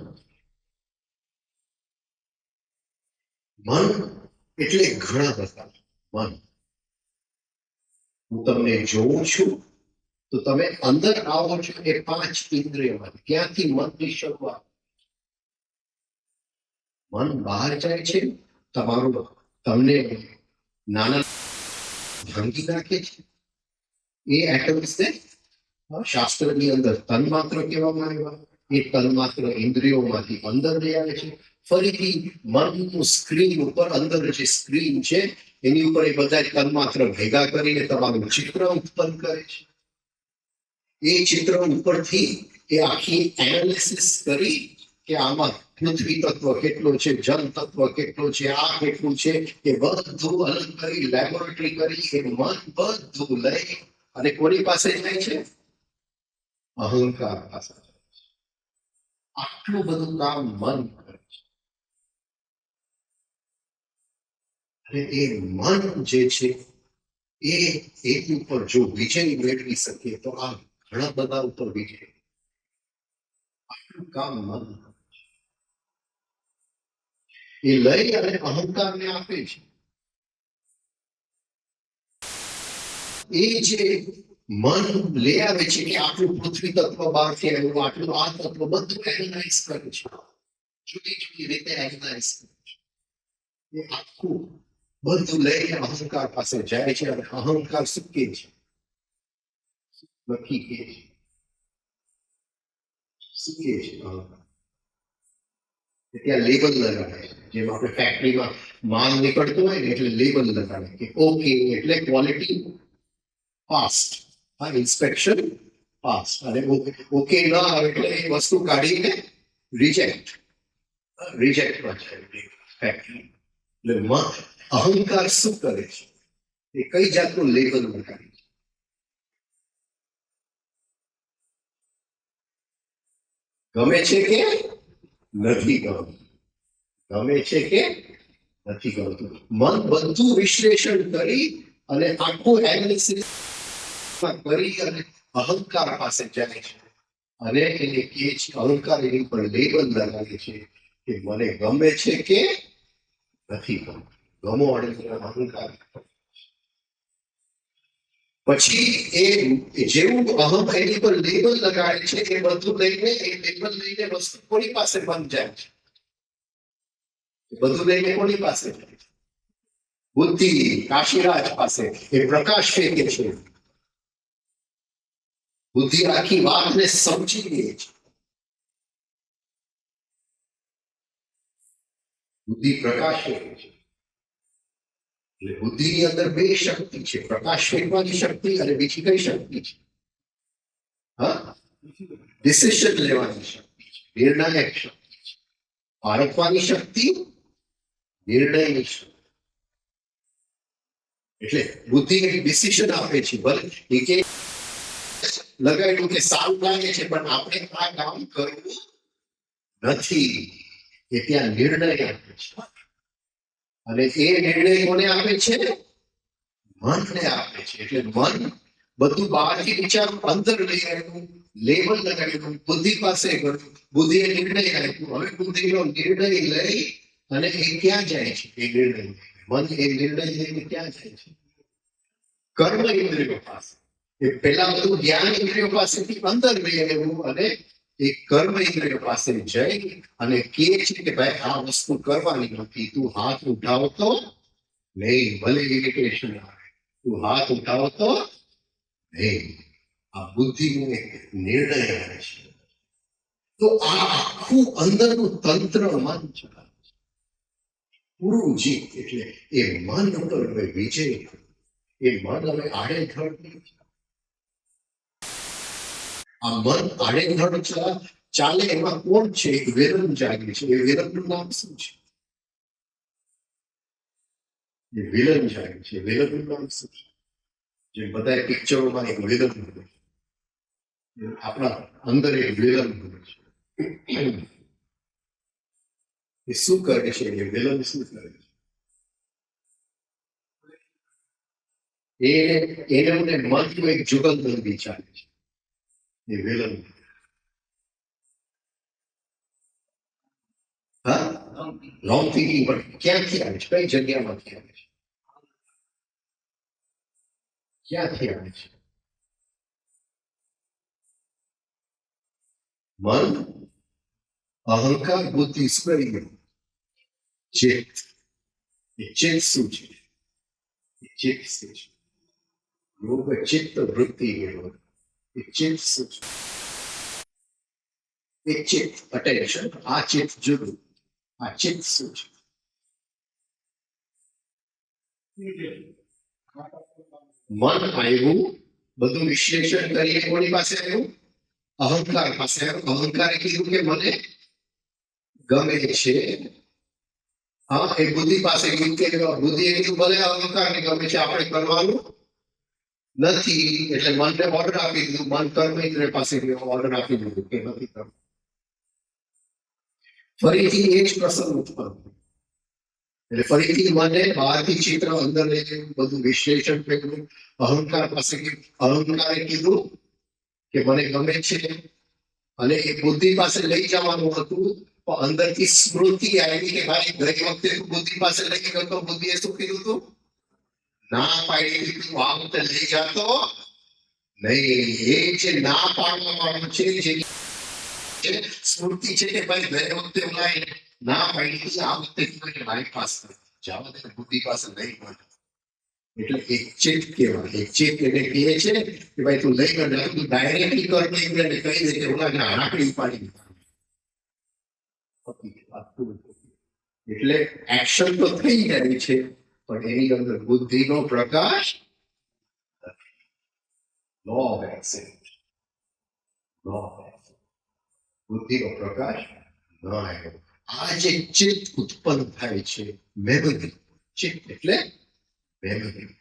મન એટલે ઘણા બધા મન હું તમને જોઉં છું તો તમે અંદર આવો છો એ 5 ઇન્દ્રિયોમાં ક્યાંથી મનની શરૂઆત મન બહાર જાય છે તમારું તમને નાના ભાંગી નાખે છે એ એટમ્સને શાસ્ત્રની અંદર તન્માત્ર કહેવામાં આવ્યા એ તન્માત્ર ઇન્દ્રિયોમાંથી અંદર લઈ આવે છે ફરીથી મનનું સ્ક્રીન ઉપર અંદર જે સ્ક્રીન છે એની ઉપર એ બધા તન્માત્ર ભેગા કરીને તમારું ચિત્ર ઉત્પન્ન કરે છે એ ચિત્ર ઉપરથી એ આખી એનાલિસિસ કરી કે આમાં પૃથ્વી તત્વ કેટલો છે જલ તત્વ કેટલો છે આ કેટલું છે એ બધું અલગ કરી લેબોરેટરી કરી એ મન બધું લઈ અને કોની પાસે જાય છે અહંકાર પાસે આટલું બધું કામ મન કરે છે અને એ મન જે છે એ એક ઉપર જો વિજય મેળવી શકીએ તો આ ઘણા બધા ઉપર વિજય આટલું કામ મન એ લઈ અને અહંકારને આપે છે એ જે મન લઈ આવે છે કે આટલું પૃથ્વી તત્વ બહારથી આવ્યું આટલું આ તત્વ બધું એનાલાઇઝ કરે છે જુદી જુદી રીતે એનાલાઇઝ કરે છે એ આખું બધું લઈને અહંકાર પાસે જાય છે અને અહંકાર શું કે છે નક્કી કે છે શું કે છે ત્યાં લેબલ લગાડે જેમ આપણે ફેક્ટરીમાં માલ નીકળતો હોય ને એટલે લેબલ લગાડે કે ઓકે એટલે ક્વોલિટી પાસ્ટ આ ઇન્સ્પેક્શન પાસ્ટ અને ઓકે ન આવે એટલે એ વસ્તુ કાઢીને રિજેક્ટ રિજેક્ટમાં છે ફેક્ટરી એટલે અહંકાર શું કરે છે એ કઈ જાતનું લેબલ લગાડે છે ગમે છે કે નથી ગમતું ગમે છે કે નથી ગમતું મન બધું વિશ્લેષણ કરી અને આખું એનાલિસિસ કરી અને અહંકાર પાસે જાય છે અને એને કહે છે અહંકાર એની પર લેબલ લગાવે છે કે મને ગમે છે કે નથી ગમતું ગમો અહંકાર પછી એ જેવું અહમ એની પર લેબલ લગાડે છે એ બધું લઈને એ લેબલ લઈને વસ્તુ કોની પાસે બંધ જાય છે બધું લઈને કોની પાસે બુદ્ધિ કાશીરાજ પાસે એ પ્રકાશ ફેંકે છે બુદ્ધિ આખી વાતને સમજી લે છે બુદ્ધિ પ્રકાશ ફેંકે છે એટલે બુદ્ધિની અંદર બે શક્તિ છે પ્રકાશ ફેંકવાની શક્તિ અને બીજી કઈ શક્તિ છે હા ડિસિઝન લેવાની શક્તિ છે નિર્ણાયક શક્તિ છે પારખવાની શક્તિ નિર્ણયની શક્તિ એટલે બુદ્ધિ એક ડિસિઝન આપે છે ભલે એ કે લગાડ્યું કે સારું લાગે છે પણ આપણે આ કામ કરવું નથી એ ત્યાં નિર્ણય આપે છે અને એ નિર્ણય કોને આપે છે મનને આપે છે એટલે મન બધું બહારથી વિચાર અંદર લઈ આવ્યું લેબલ લગાવ્યું બુદ્ધિ પાસે ગયું બુદ્ધિએ નિર્ણય આપ્યો હવે બુદ્ધિનો નિર્ણય લઈ અને એ ક્યાં જાય છે એ નિર્ણય મન એ નિર્ણય લઈને ક્યાં જાય છે કર્મ ઇન્દ્રિયો પાસે એ પેલા બધું જ્ઞાન ઇન્દ્રિયો પાસેથી અંદર લઈ આવ્યું અને એક કર્મ ઇન્દ્રિય પાસે જઈ અને કહે છે કે ભાઈ આ વસ્તુ કરવાની નથી, તું હાથ ઉઠાવતો નહીં, ભલે ઇરિટેશન આવે, તું હાથ ઉઠાવતો નહીં. આ બુદ્ધિનો એક નિર્ણય આવે છે. તો આ આખું અંદરનું તંત્ર મન ચલાવે છે. પૂરું જીત એટલે એ મન ઉપર હવે વિજય, એ મન હવે આડેધડ નહીં. આ મન આડેધડ ચાલે એમાં કોણ છે? એક વેદન જાગે છે. એ વેદનનું નામ શું છે? એ વિલન જાગે છે. વેદનનું નામ શું છે? જે બધા પિક્ચરોમાં એક વેદન હોય, આપણા અંદર એક વેદન હોય છે. એ શું કરે છે? એ વેદન શું કરે છે? એને મનનું એક જુગલબંધી ચાલે છે. એ વેલન. હા, લોંગ થિંકિંગ પણ ક્યાંથી આવે છે? કઈ જગ્યામાંથી આવે છે? ક્યાંથી આવે છે? મન, અહંકાર, બુદ્ધિ, સ્વૈર, ચેત. એ ચેત શું છે? એ ચેત શું છે? યોગ ચિત્ત વૃત્તિ યોગ. એ ચેત શું છે? એ ચિત્ત અટેન્શન. આ ચિત્ત જુદું. આ ચિત્ત શું છે? મન આવ્યું, બધું વિશ્લેષણ કરીને કોની પાસે આવ્યું? અહંકાર પાસે આવ્યું. અહંકારે કીધું કે મને ગમે છે. હા, એ બુદ્ધિ પાસે કીધું કે બુદ્ધિએ કીધું ભલે અહંકારને ગમે છે, આપણે કરવાનું નથી. એટલે મનને ઓર્ડર આપી દીધું. મન કર્મ ઇન્દ્રિય પાસે ઓર્ડર આપી દીધું કે નથી કરવું. ફરીથી એ જ પ્રસંગ ઉત્પન્ન. એટલે ફરીથી મને બહારથી ચિત્ર અંદર લઈ જવું, બધું વિશ્લેષણ કર્યું. અહંકાર પાસે અહંકારે કીધું કે મને ગમે છે, અને એ બુદ્ધિ પાસે લઈ જવાનું હતું. પણ અંદરથી સ્મૃતિ આવી કે ભાઈ ગઈ વખતે બુદ્ધિ પાસે લઈ ગયો તો બુદ્ધિએ શું કીધું હતું? ના પાડી દીધું. આ વખતે લઈ જતો નહીં. એ જે ના પાડવા વાળું છે, જે સ્મૃતિ છે કે ભાઈ ગઈ વખતે ના પાડી દીધી, આ વખતે બાયપાસ જવા દે, બુદ્ધિ પાસે નહીં મળે. એટલે એક ચેત કહેવાય. એક ચેત એટલે કહે છે કે ભાઈ તું લઈ ગયો, તું ડાયરેક્ટલી કર કહી દે કે ઓલા આંકડી પાડી. એટલે એક્શન તો થઈ જાય છે, પણ એની અંદર બુદ્ધિનો પ્રકાશ, લો ઓફ એક્શન, બુદ્ધિનો પ્રકાશ ન આવ્યો. આ જે ચિત્ત ઉત્પન્ન થાય છે, મેમરી. ચિત્ત એટલે મેમરી.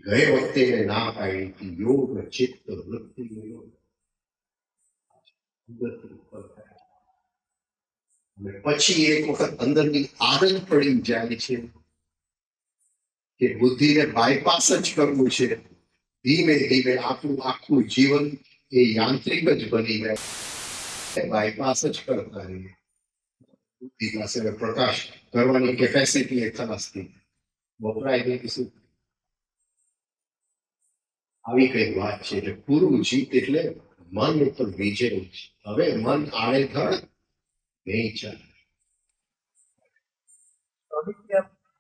ગયે વખતે ના પાડી યોગ ચિત્ત વૃત્તિ યોગ. પછી એક વખત અંદરની આદત પડી જાય છે કે બુદ્ધિને બાયપાસ જ કરવું છે. ધીમે ધીમે આપણું આખું જીવન એ યાંત્રિક જ બની જાય. બાયપાસ જ કરતા રહીએ. બુદ્ધિ પાસે પ્રકાશ કરવાની કેપેસિટી એ ખલાસથી વપરાય નહીં. શું આવી કઈ વાત છે? એટલે પૂરું જીત એટલે મન ઉપર વિજય છે. હવે મન આડેધડ नहीं चल।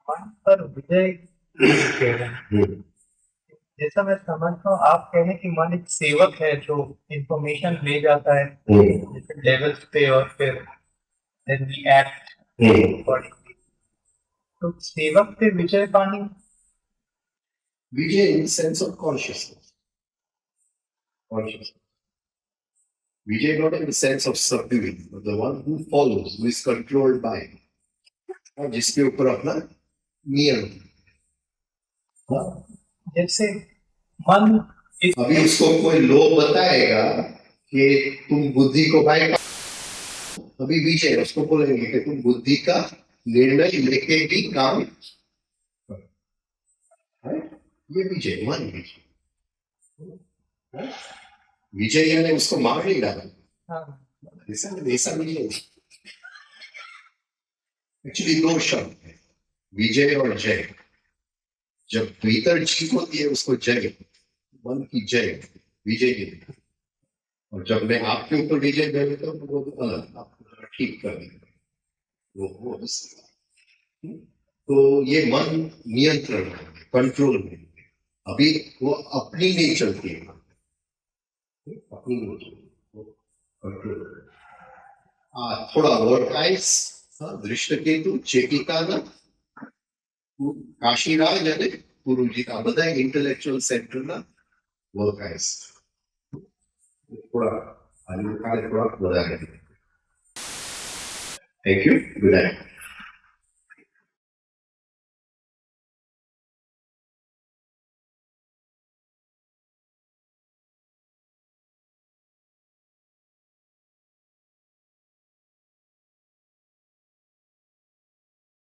मन पर विजय कह रहे हैं। जैसा मैं समझता हूँ, आप कह रहे हैं कि मन एक सेवक है जो इंफॉर्मेशन ले जाता है डिफरेंट लेवल्स पे और फिर then we act accordingly. तो सेवक पे विजय पानी, विजय in the sense of consciousness. Vijay not in the sense of subduing, but the one who follows, who is controlled by, जिसके ऊपर अपना नियम। जैसे मन अभी उसको कोई लोग बताएगा कि तुम बुद्धि को बाइपास, अभी विजय उसको बोलेंगे कि तुम बुद्धि का निर्णय लेके भी काम, ये विजय, मन विजय। विजय ने उसको मार नहीं डाला। ऐसा विजय। एक्चुअली दो शब्द है, विजय और जय। जब भीतर जीत होती है उसको जय, मन की जय, विजय की। और जब मैं आपके ऊपर विजय कर लेता हूँ तो वो अलग आपको जरा ठीक कर देता हूँ। वो दूसरी बात। तो ये मन नियंत्रण में है, कंट्रोल में है। अभी वो अपनी नहीं चलती है, अपनी नहीं चलती, वो कंट्रोल में है। थोड़ा वर्क आइस, दृष्ट केतु चेकिका ना કાશીરાજ અને ગુરુજી આ બધા ઇન્ટેલેક્ચ્યુઅલ સેન્ટરના વર્ક આઈસ થોડા આ લોકોને થોડા વધારે થેન્ક યુ ગુડ નાઇટ